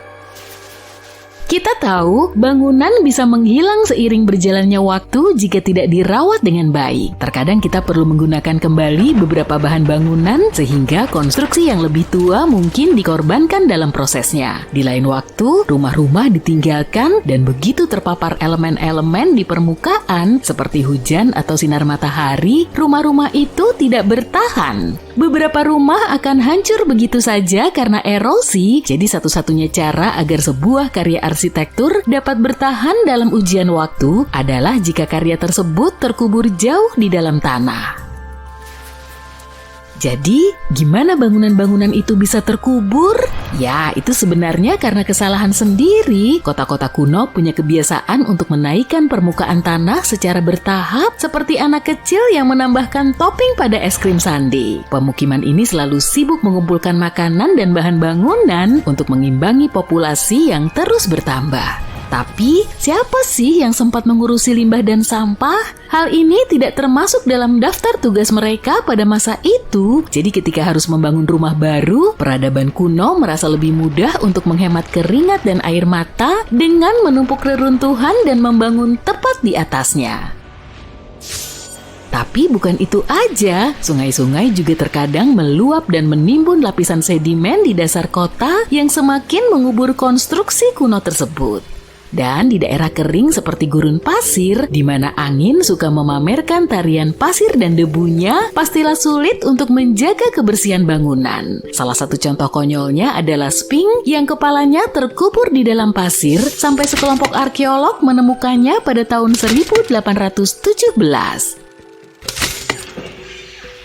Speaker 2: Kita tahu bangunan bisa menghilang seiring berjalannya waktu jika tidak dirawat dengan baik. Terkadang kita perlu menggunakan kembali beberapa bahan bangunan sehingga konstruksi yang lebih tua mungkin dikorbankan dalam prosesnya. Di lain waktu, rumah-rumah ditinggalkan dan begitu terpapar elemen-elemen di permukaan seperti hujan atau sinar matahari, rumah-rumah itu tidak bertahan. Beberapa rumah akan hancur begitu saja karena erosi, jadi satu-satunya cara agar sebuah karya arsitektur dapat bertahan dalam ujian waktu adalah jika karya tersebut terkubur jauh di dalam tanah. Jadi, gimana bangunan-bangunan itu bisa terkubur? Ya, itu sebenarnya karena kesalahan sendiri. Kota-kota kuno punya kebiasaan untuk menaikkan permukaan tanah secara bertahap seperti anak kecil yang menambahkan topping pada es krim sundae. Pemukiman ini selalu sibuk mengumpulkan makanan dan bahan bangunan untuk mengimbangi populasi yang terus bertambah. Tapi, siapa sih yang sempat mengurusi limbah dan sampah? Hal ini tidak termasuk dalam daftar tugas mereka pada masa itu. Jadi ketika harus membangun rumah baru, peradaban kuno merasa lebih mudah untuk menghemat keringat dan air mata dengan menumpuk reruntuhan dan membangun tepat di atasnya. Tapi bukan itu aja, sungai-sungai juga terkadang meluap dan menimbun lapisan sedimen di dasar kota yang semakin mengubur konstruksi kuno tersebut. Dan di daerah kering seperti gurun pasir, di mana angin suka memamerkan tarian pasir dan debunya, pastilah sulit untuk menjaga kebersihan bangunan. Salah satu contoh konyolnya adalah Sphinx yang kepalanya terkubur di dalam pasir sampai sekelompok arkeolog menemukannya pada tahun 1817.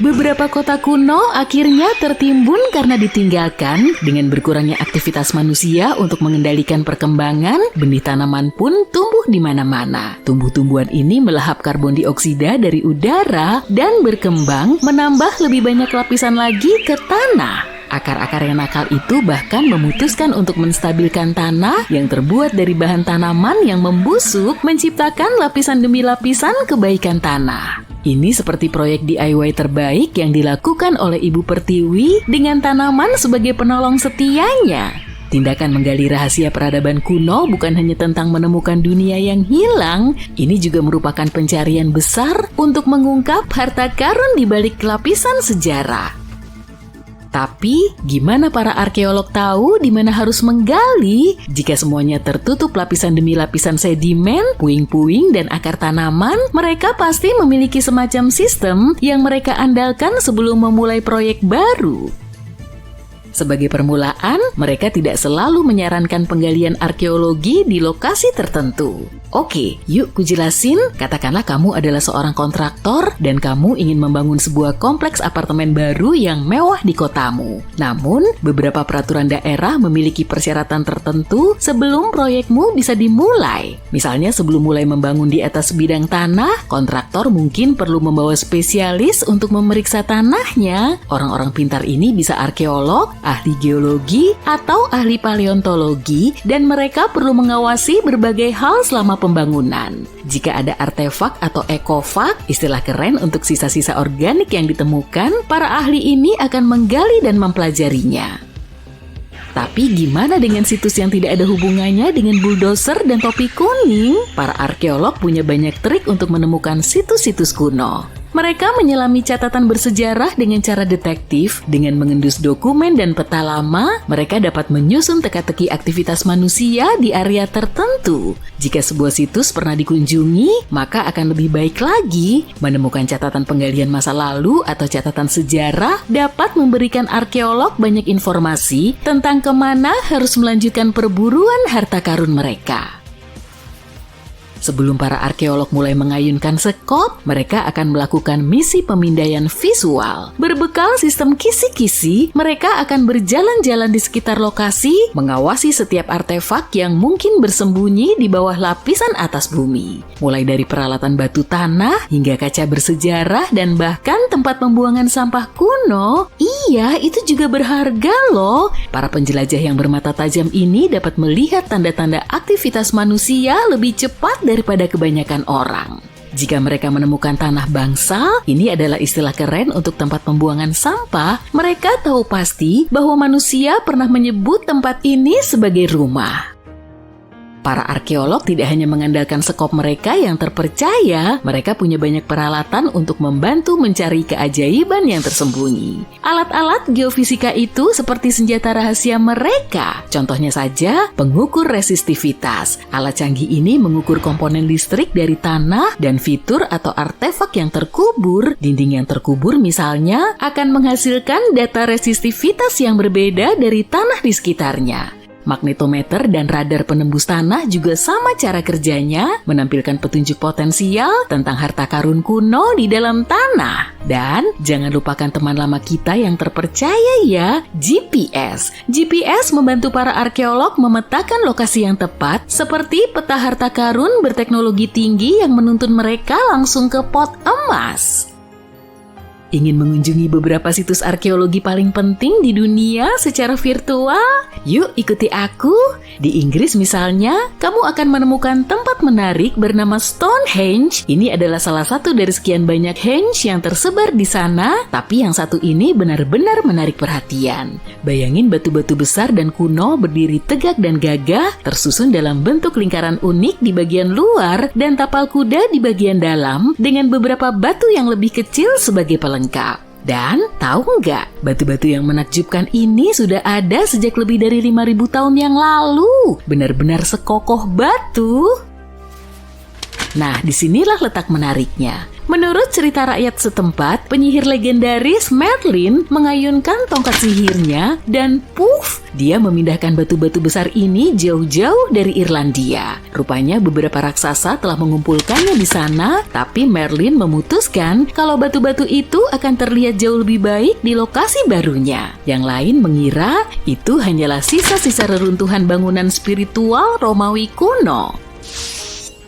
Speaker 2: Beberapa kota kuno akhirnya tertimbun karena ditinggalkan. Dengan berkurangnya aktivitas manusia untuk mengendalikan perkembangan, benih tanaman pun tumbuh di mana-mana. Tumbuh-tumbuhan ini melahap karbon dioksida dari udara dan berkembang menambah lebih banyak lapisan lagi ke tanah. Akar-akar yang nakal itu bahkan memutuskan untuk menstabilkan tanah yang terbuat dari bahan tanaman yang membusuk, menciptakan lapisan demi lapisan kebaikan tanah. Ini seperti proyek DIY terbaik yang dilakukan oleh Ibu Pertiwi dengan tanaman sebagai penolong setianya. Tindakan menggali rahasia peradaban kuno bukan hanya tentang menemukan dunia yang hilang, ini juga merupakan pencarian besar untuk mengungkap harta karun di balik lapisan sejarah. Tapi, gimana para arkeolog tahu di mana harus menggali jika semuanya tertutup lapisan demi lapisan sedimen, puing-puing, dan akar tanaman? Mereka pasti memiliki semacam sistem yang mereka andalkan sebelum memulai proyek baru. Sebagai permulaan, mereka tidak selalu menyarankan penggalian arkeologi di lokasi tertentu. Oke, yuk kujelasin. Katakanlah kamu adalah seorang kontraktor dan kamu ingin membangun sebuah kompleks apartemen baru yang mewah di kotamu. Namun, beberapa peraturan daerah memiliki persyaratan tertentu sebelum proyekmu bisa dimulai. Misalnya sebelum mulai membangun di atas bidang tanah, kontraktor mungkin perlu membawa spesialis untuk memeriksa tanahnya. Orang-orang pintar ini bisa arkeolog, ahli geologi, atau ahli paleontologi, dan mereka perlu mengawasi berbagai hal selama pembangunan. Jika ada artefak atau ekofak, istilah keren untuk sisa-sisa organik yang ditemukan, para ahli ini akan menggali dan mempelajarinya. Tapi gimana dengan situs yang tidak ada hubungannya dengan bulldozer dan topi kuning? Para arkeolog punya banyak trik untuk menemukan situs-situs kuno. Mereka menyelami catatan bersejarah dengan cara detektif. Dengan mengendus dokumen dan peta lama, mereka dapat menyusun teka-teki aktivitas manusia di area tertentu. Jika sebuah situs pernah dikunjungi, maka akan lebih baik lagi. Menemukan catatan penggalian masa lalu atau catatan sejarah dapat memberikan arkeolog banyak informasi tentang kemana harus melanjutkan perburuan harta karun mereka. Sebelum para arkeolog mulai mengayunkan sekop, mereka akan melakukan misi pemindaian visual. Berbekal sistem kisi-kisi, mereka akan berjalan-jalan di sekitar lokasi, mengawasi setiap artefak yang mungkin bersembunyi di bawah lapisan atas bumi. Mulai dari peralatan batu tanah, hingga kaca bersejarah, dan bahkan tempat pembuangan sampah kuno. Iya, itu juga berharga loh. Para penjelajah yang bermata tajam ini dapat melihat tanda-tanda aktivitas manusia lebih cepat daripada kebanyakan orang. Jika mereka menemukan tanah bangsal, ini adalah istilah keren untuk tempat pembuangan sampah, mereka tahu pasti bahwa manusia pernah menyebut tempat ini sebagai rumah. Para arkeolog tidak hanya mengandalkan sekop mereka yang terpercaya, mereka punya banyak peralatan untuk membantu mencari keajaiban yang tersembunyi. Alat-alat geofisika itu seperti senjata rahasia mereka. Contohnya saja, pengukur resistivitas. Alat canggih ini mengukur komponen listrik dari tanah dan fitur atau artefak yang terkubur. Dinding yang terkubur misalnya akan menghasilkan data resistivitas yang berbeda dari tanah di sekitarnya. Magnetometer dan radar penembus tanah juga sama cara kerjanya, menampilkan petunjuk potensial tentang harta karun kuno di dalam tanah. Dan jangan lupakan teman lama kita yang terpercaya ya, GPS. GPS membantu para arkeolog memetakan lokasi yang tepat, seperti peta harta karun berteknologi tinggi yang menuntun mereka langsung ke pot emas. Ingin mengunjungi beberapa situs arkeologi paling penting di dunia secara virtual? Yuk ikuti aku. Di Inggris misalnya, kamu akan menemukan tempat menarik bernama Stonehenge. Ini adalah salah satu dari sekian banyak henge yang tersebar di sana, tapi yang satu ini benar-benar menarik perhatian. Bayangin batu-batu besar dan kuno berdiri tegak dan gagah, tersusun dalam bentuk lingkaran unik di bagian luar dan tapal kuda di bagian dalam, dengan beberapa batu yang lebih kecil sebagai pelengkap. Dan tahu nggak, batu-batu yang menakjubkan ini sudah ada sejak lebih dari 5.000 tahun yang lalu. Benar-benar sekokoh batu. Nah, disinilah letak menariknya. Menurut cerita rakyat setempat, penyihir legendaris Merlin mengayunkan tongkat sihirnya dan puff, dia memindahkan batu-batu besar ini jauh-jauh dari Irlandia. Rupanya beberapa raksasa telah mengumpulkannya di sana, tapi Merlin memutuskan kalau batu-batu itu akan terlihat jauh lebih baik di lokasi barunya. Yang lain mengira itu hanyalah sisa-sisa reruntuhan bangunan spiritual Romawi kuno.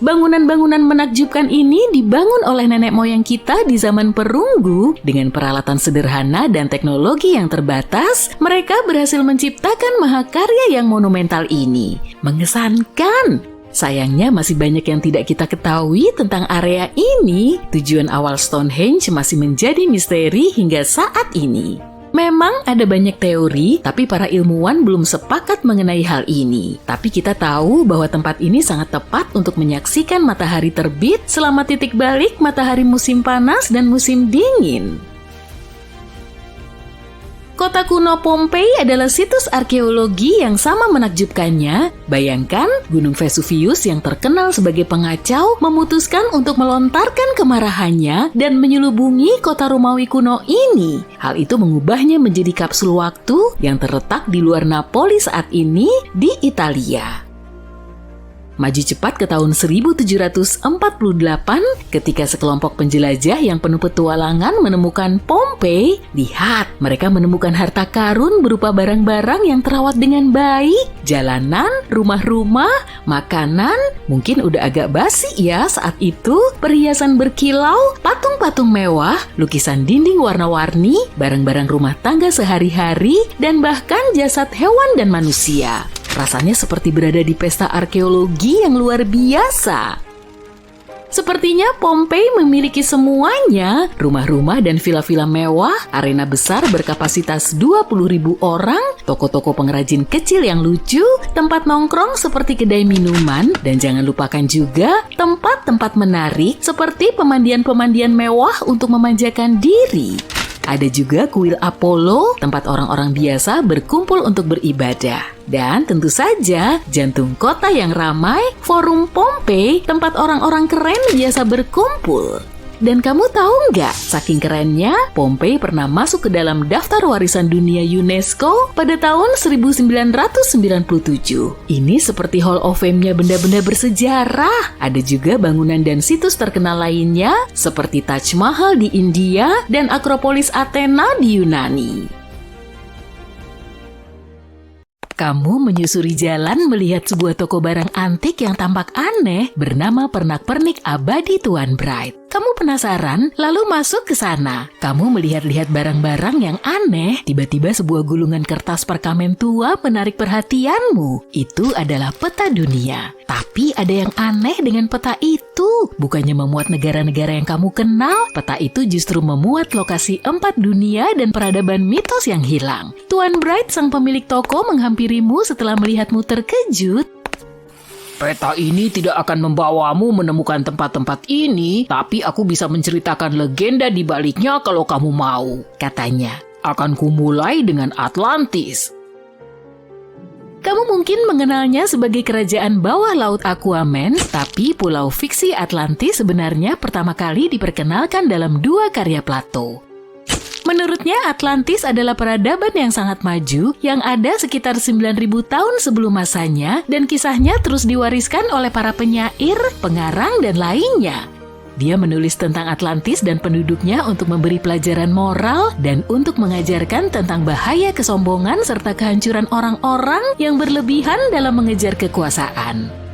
Speaker 2: Bangunan-bangunan menakjubkan ini dibangun oleh nenek moyang kita di zaman perunggu. Dengan peralatan sederhana dan teknologi yang terbatas, mereka berhasil menciptakan mahakarya yang monumental ini. Mengesankan! Sayangnya masih banyak yang tidak kita ketahui tentang area ini. Tujuan awal Stonehenge masih menjadi misteri hingga saat ini. Memang ada banyak teori, tapi para ilmuwan belum sepakat mengenai hal ini. Tapi kita tahu bahwa tempat ini sangat tepat untuk menyaksikan matahari terbit selama titik balik matahari musim panas dan musim dingin. Kota kuno Pompei adalah situs arkeologi yang sama menakjubkannya. Bayangkan, Gunung Vesuvius yang terkenal sebagai pengacau memutuskan untuk melontarkan kemarahannya dan menyelubungi kota Romawi kuno ini. Hal itu mengubahnya menjadi kapsul waktu yang terletak di luar Napoli saat ini di Italia. Maju cepat ke tahun 1748 ketika sekelompok penjelajah yang penuh petualangan menemukan Pompei. Lihat, mereka menemukan harta karun berupa barang-barang yang terawat dengan baik, jalanan, rumah-rumah, makanan, mungkin udah agak basi ya saat itu, perhiasan berkilau, patung-patung mewah, lukisan dinding warna-warni, barang-barang rumah tangga sehari-hari, dan bahkan jasad hewan dan manusia. Rasanya seperti berada di pesta arkeologi yang luar biasa. Sepertinya Pompei memiliki semuanya, rumah-rumah dan villa-villa mewah, arena besar berkapasitas 20.000 orang, toko-toko pengrajin kecil yang lucu, tempat nongkrong seperti kedai minuman, dan jangan lupakan juga tempat-tempat menarik seperti pemandian-pemandian mewah untuk memanjakan diri. Ada juga kuil Apollo, tempat orang-orang biasa berkumpul untuk beribadah. Dan tentu saja, jantung kota yang ramai, Forum Pompei, tempat orang-orang keren biasa berkumpul. Dan kamu tahu nggak, saking kerennya, Pompei pernah masuk ke dalam daftar warisan dunia UNESCO pada tahun 1997. Ini seperti Hall of Fame-nya benda-benda bersejarah. Ada juga bangunan dan situs terkenal lainnya, seperti Taj Mahal di India dan Akropolis Athena di Yunani. Kamu menyusuri jalan melihat sebuah toko barang antik yang tampak aneh bernama Pernak-Pernik Abadi Tuan Bright. Kamu penasaran, lalu masuk ke sana. Kamu melihat-lihat barang-barang yang aneh, tiba-tiba sebuah gulungan kertas perkamen tua menarik perhatianmu. Itu adalah peta dunia. Tapi ada yang aneh dengan peta itu. Bukannya memuat negara-negara yang kamu kenal, peta itu justru memuat lokasi 4 dunia dan peradaban mitos yang hilang. Tuan Bright, sang pemilik toko, menghampirimu setelah melihatmu terkejut.
Speaker 5: Peta ini tidak akan membawamu menemukan tempat-tempat ini, tapi aku bisa menceritakan legenda di baliknya kalau kamu mau,
Speaker 2: Katanya.
Speaker 5: Akan kumulai dengan Atlantis.
Speaker 2: Kamu mungkin mengenalnya sebagai kerajaan bawah laut Aquaman, tapi pulau fiksi Atlantis sebenarnya pertama kali diperkenalkan dalam 2 karya Plato. Menurutnya, Atlantis adalah peradaban yang sangat maju yang ada sekitar 9.000 tahun sebelum masanya dan kisahnya terus diwariskan oleh para penyair, pengarang, dan lainnya. Dia menulis tentang Atlantis dan penduduknya untuk memberi pelajaran moral dan untuk mengajarkan tentang bahaya kesombongan serta kehancuran orang-orang yang berlebihan dalam mengejar kekuasaan.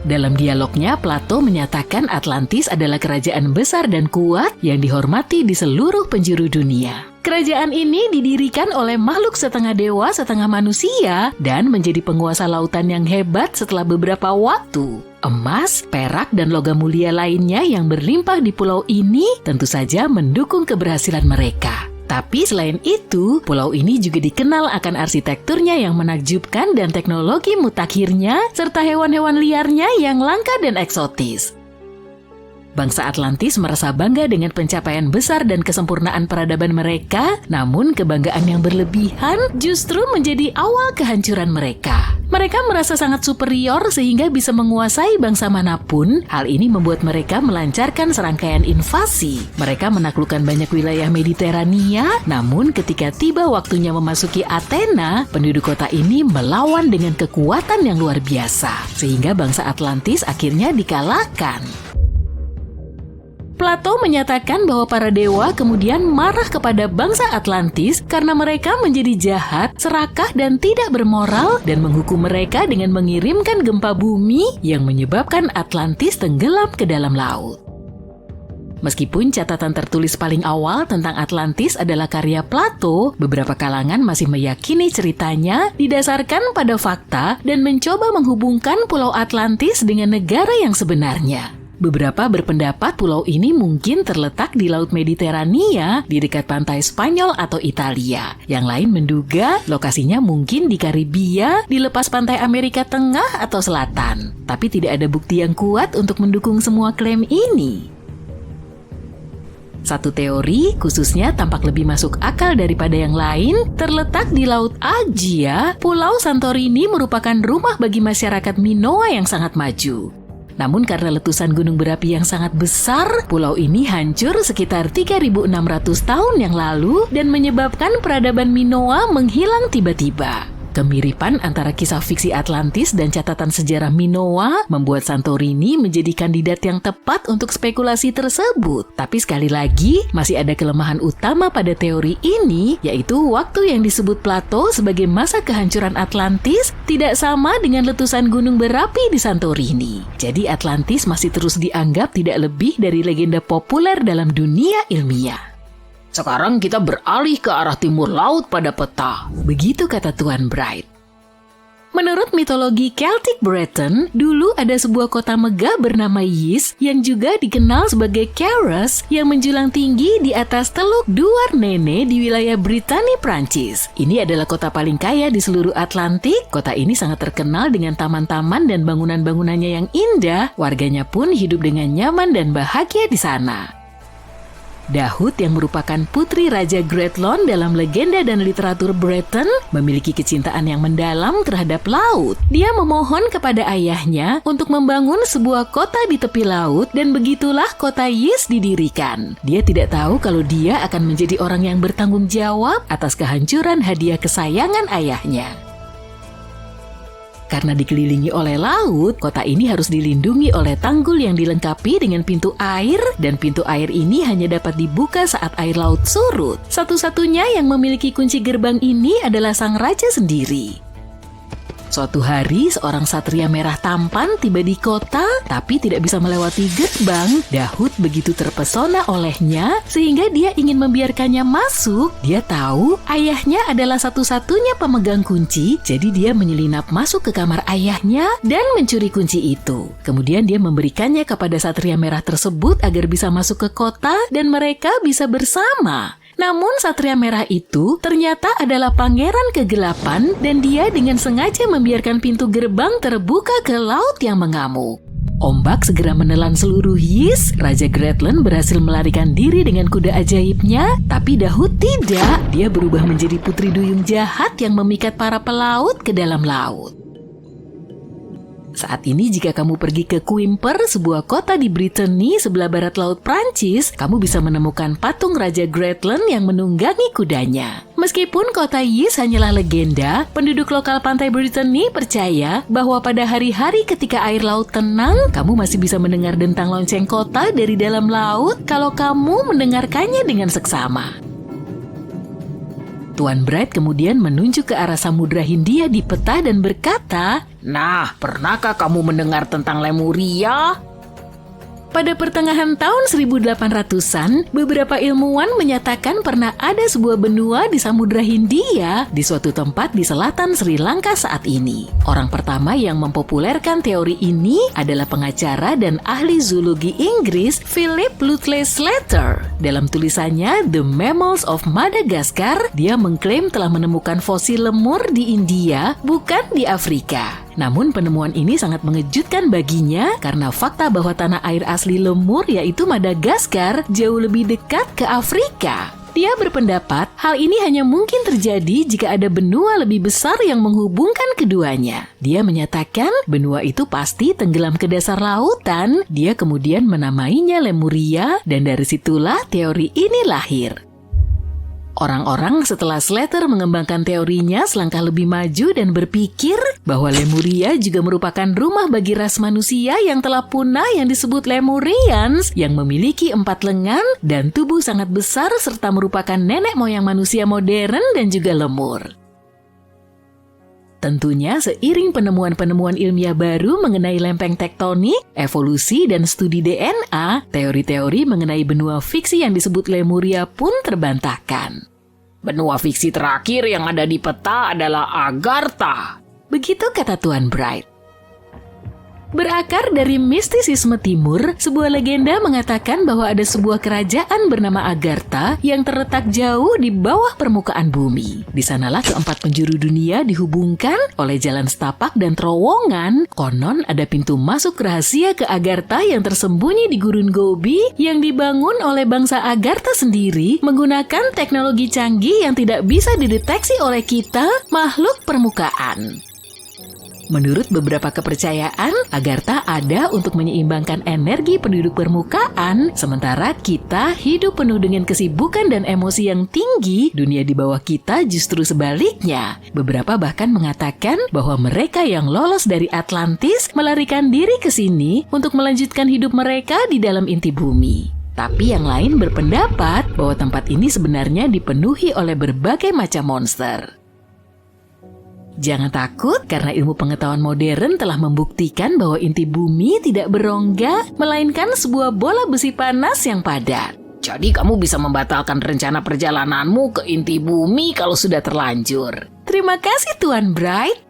Speaker 2: Dalam dialognya, Plato menyatakan Atlantis adalah kerajaan besar dan kuat yang dihormati di seluruh penjuru dunia. Kerajaan ini didirikan oleh makhluk setengah dewa, setengah manusia, dan menjadi penguasa lautan yang hebat setelah beberapa waktu. Emas, perak, dan logam mulia lainnya yang berlimpah di pulau ini tentu saja mendukung keberhasilan mereka. Tapi selain itu, pulau ini juga dikenal akan arsitekturnya yang menakjubkan dan teknologi mutakhirnya, serta hewan-hewan liarnya yang langka dan eksotis. Bangsa Atlantis merasa bangga dengan pencapaian besar dan kesempurnaan peradaban mereka, namun kebanggaan yang berlebihan justru menjadi awal kehancuran mereka. Mereka merasa sangat superior sehingga bisa menguasai bangsa manapun. Hal ini membuat mereka melancarkan serangkaian invasi. Mereka menaklukkan banyak wilayah Mediterania, namun ketika tiba waktunya memasuki Athena, penduduk kota ini melawan dengan kekuatan yang luar biasa, sehingga bangsa Atlantis akhirnya dikalahkan. Plato menyatakan bahwa para dewa kemudian marah kepada bangsa Atlantis karena mereka menjadi jahat, serakah, dan tidak bermoral dan menghukum mereka dengan mengirimkan gempa bumi yang menyebabkan Atlantis tenggelam ke dalam laut. Meskipun catatan tertulis paling awal tentang Atlantis adalah karya Plato, beberapa kalangan masih meyakini ceritanya didasarkan pada fakta dan mencoba menghubungkan Pulau Atlantis dengan negara yang sebenarnya. Beberapa berpendapat pulau ini mungkin terletak di Laut Mediterania di dekat pantai Spanyol atau Italia. Yang lain menduga lokasinya mungkin di Karibia di lepas pantai Amerika Tengah atau Selatan. Tapi tidak ada bukti yang kuat untuk mendukung semua klaim ini. Satu teori, khususnya tampak lebih masuk akal daripada yang lain, terletak di Laut Aegea. Pulau Santorini merupakan rumah bagi masyarakat Minoa yang sangat maju. Namun karena letusan gunung berapi yang sangat besar, pulau ini hancur sekitar 3.600 tahun yang lalu dan menyebabkan peradaban Minoa menghilang tiba-tiba. Kemiripan antara kisah fiksi Atlantis dan catatan sejarah Minoa membuat Santorini menjadi kandidat yang tepat untuk spekulasi tersebut. Tapi sekali lagi, masih ada kelemahan utama pada teori ini, yaitu waktu yang disebut Plato sebagai masa kehancuran Atlantis tidak sama dengan letusan gunung berapi di Santorini. Jadi Atlantis masih terus dianggap tidak lebih dari legenda populer dalam dunia ilmiah.
Speaker 5: Sekarang kita beralih ke arah timur laut pada peta.
Speaker 2: Begitu kata Tuan Bright. Menurut mitologi Celtic Breton, dulu ada sebuah kota megah bernama Yis yang juga dikenal sebagai Caras yang menjulang tinggi di atas Teluk Douarnenez di wilayah Britania, Prancis. Ini adalah kota paling kaya di seluruh Atlantik. Kota ini sangat terkenal dengan taman-taman dan bangunan-bangunannya yang indah. Warganya pun hidup dengan nyaman dan bahagia di sana. Dahut yang merupakan putri Raja Gretlon dalam legenda dan literatur Breton memiliki kecintaan yang mendalam terhadap laut. Dia memohon kepada ayahnya untuk membangun sebuah kota di tepi laut dan begitulah kota Yis didirikan. Dia tidak tahu kalau dia akan menjadi orang yang bertanggung jawab atas kehancuran hadiah kesayangan ayahnya. Karena dikelilingi oleh laut, kota ini harus dilindungi oleh tanggul yang dilengkapi dengan pintu air, dan pintu air ini hanya dapat dibuka saat air laut surut. Satu-satunya yang memiliki kunci gerbang ini adalah sang raja sendiri. Suatu hari, seorang satria merah tampan tiba di kota, tapi tidak bisa melewati gerbang. Dahut begitu terpesona olehnya, sehingga dia ingin membiarkannya masuk. Dia tahu ayahnya adalah satu-satunya pemegang kunci, jadi dia menyelinap masuk ke kamar ayahnya dan mencuri kunci itu. Kemudian dia memberikannya kepada satria merah tersebut agar bisa masuk ke kota dan mereka bisa bersama. Namun satria merah itu ternyata adalah pangeran kegelapan dan dia dengan sengaja membiarkan pintu gerbang terbuka ke laut yang mengamuk. Ombak segera menelan seluruh Yis. Raja Gretlon berhasil melarikan diri dengan kuda ajaibnya, tapi Dahut tidak. Dia berubah menjadi putri duyung jahat yang memikat para pelaut ke dalam laut. Saat ini jika kamu pergi ke Quimper, sebuah kota di Brittany sebelah barat laut Prancis, kamu bisa menemukan patung Raja Gretlon yang menunggangi kudanya. Meskipun kota Yis hanyalah legenda, penduduk lokal pantai Brittany percaya bahwa pada hari-hari ketika air laut tenang, kamu masih bisa mendengar dentang lonceng kota dari dalam laut kalau kamu mendengarkannya dengan seksama. Tuan Bright kemudian menunjuk ke arah Samudra Hindia di peta dan berkata,
Speaker 5: "Nah, pernahkah kamu mendengar tentang Lemuria?"
Speaker 2: Pada pertengahan tahun 1800-an, beberapa ilmuwan menyatakan pernah ada sebuah benua di Samudra Hindia di suatu tempat di selatan Sri Lanka saat ini. Orang pertama yang mempopulerkan teori ini adalah pengacara dan ahli zoologi Inggris Philip Lutley Slater. Dalam tulisannya The Mammals of Madagascar, dia mengklaim telah menemukan fosil lemur di India, bukan di Afrika. Namun penemuan ini sangat mengejutkan baginya karena fakta bahwa tanah air asli lemur yaitu Madagaskar jauh lebih dekat ke Afrika. Dia berpendapat hal ini hanya mungkin terjadi jika ada benua lebih besar yang menghubungkan keduanya. Dia menyatakan benua itu pasti tenggelam ke dasar lautan. Dia kemudian menamainya Lemuria dan dari situlah teori ini lahir. Orang-orang setelah Slater mengembangkan teorinya selangkah lebih maju dan berpikir bahwa Lemuria juga merupakan rumah bagi ras manusia yang telah punah yang disebut Lemurians yang memiliki 4 lengan dan tubuh sangat besar serta merupakan nenek moyang manusia modern dan juga lemur. Tentunya seiring penemuan-penemuan ilmiah baru mengenai lempeng tektonik, evolusi, dan studi DNA, teori-teori mengenai benua fiksi yang disebut Lemuria pun terbantahkan.
Speaker 5: Benua fiksi terakhir yang ada di peta adalah Agartha.
Speaker 2: Begitu kata Tuan Bright. Berakar dari mistisisme timur, sebuah legenda mengatakan bahwa ada sebuah kerajaan bernama Agartha yang terletak jauh di bawah permukaan bumi. Di sanalah keempat penjuru dunia dihubungkan oleh jalan setapak dan terowongan. Konon ada pintu masuk rahasia ke Agartha yang tersembunyi di gurun Gobi yang dibangun oleh bangsa Agartha sendiri menggunakan teknologi canggih yang tidak bisa dideteksi oleh kita, makhluk permukaan. Menurut beberapa kepercayaan, Agartha ada untuk menyeimbangkan energi penduduk permukaan, sementara kita hidup penuh dengan kesibukan dan emosi yang tinggi. Dunia di bawah kita justru sebaliknya. Beberapa bahkan mengatakan bahwa mereka yang lolos dari Atlantis melarikan diri ke sini untuk melanjutkan hidup mereka di dalam inti bumi. Tapi yang lain berpendapat bahwa tempat ini sebenarnya dipenuhi oleh berbagai macam monster. Jangan takut, karena ilmu pengetahuan modern telah membuktikan bahwa inti bumi tidak berongga, melainkan sebuah bola besi panas yang padat.
Speaker 5: Jadi kamu bisa membatalkan rencana perjalananmu ke inti bumi kalau sudah terlanjur.
Speaker 2: Terima kasih Tuan Bright.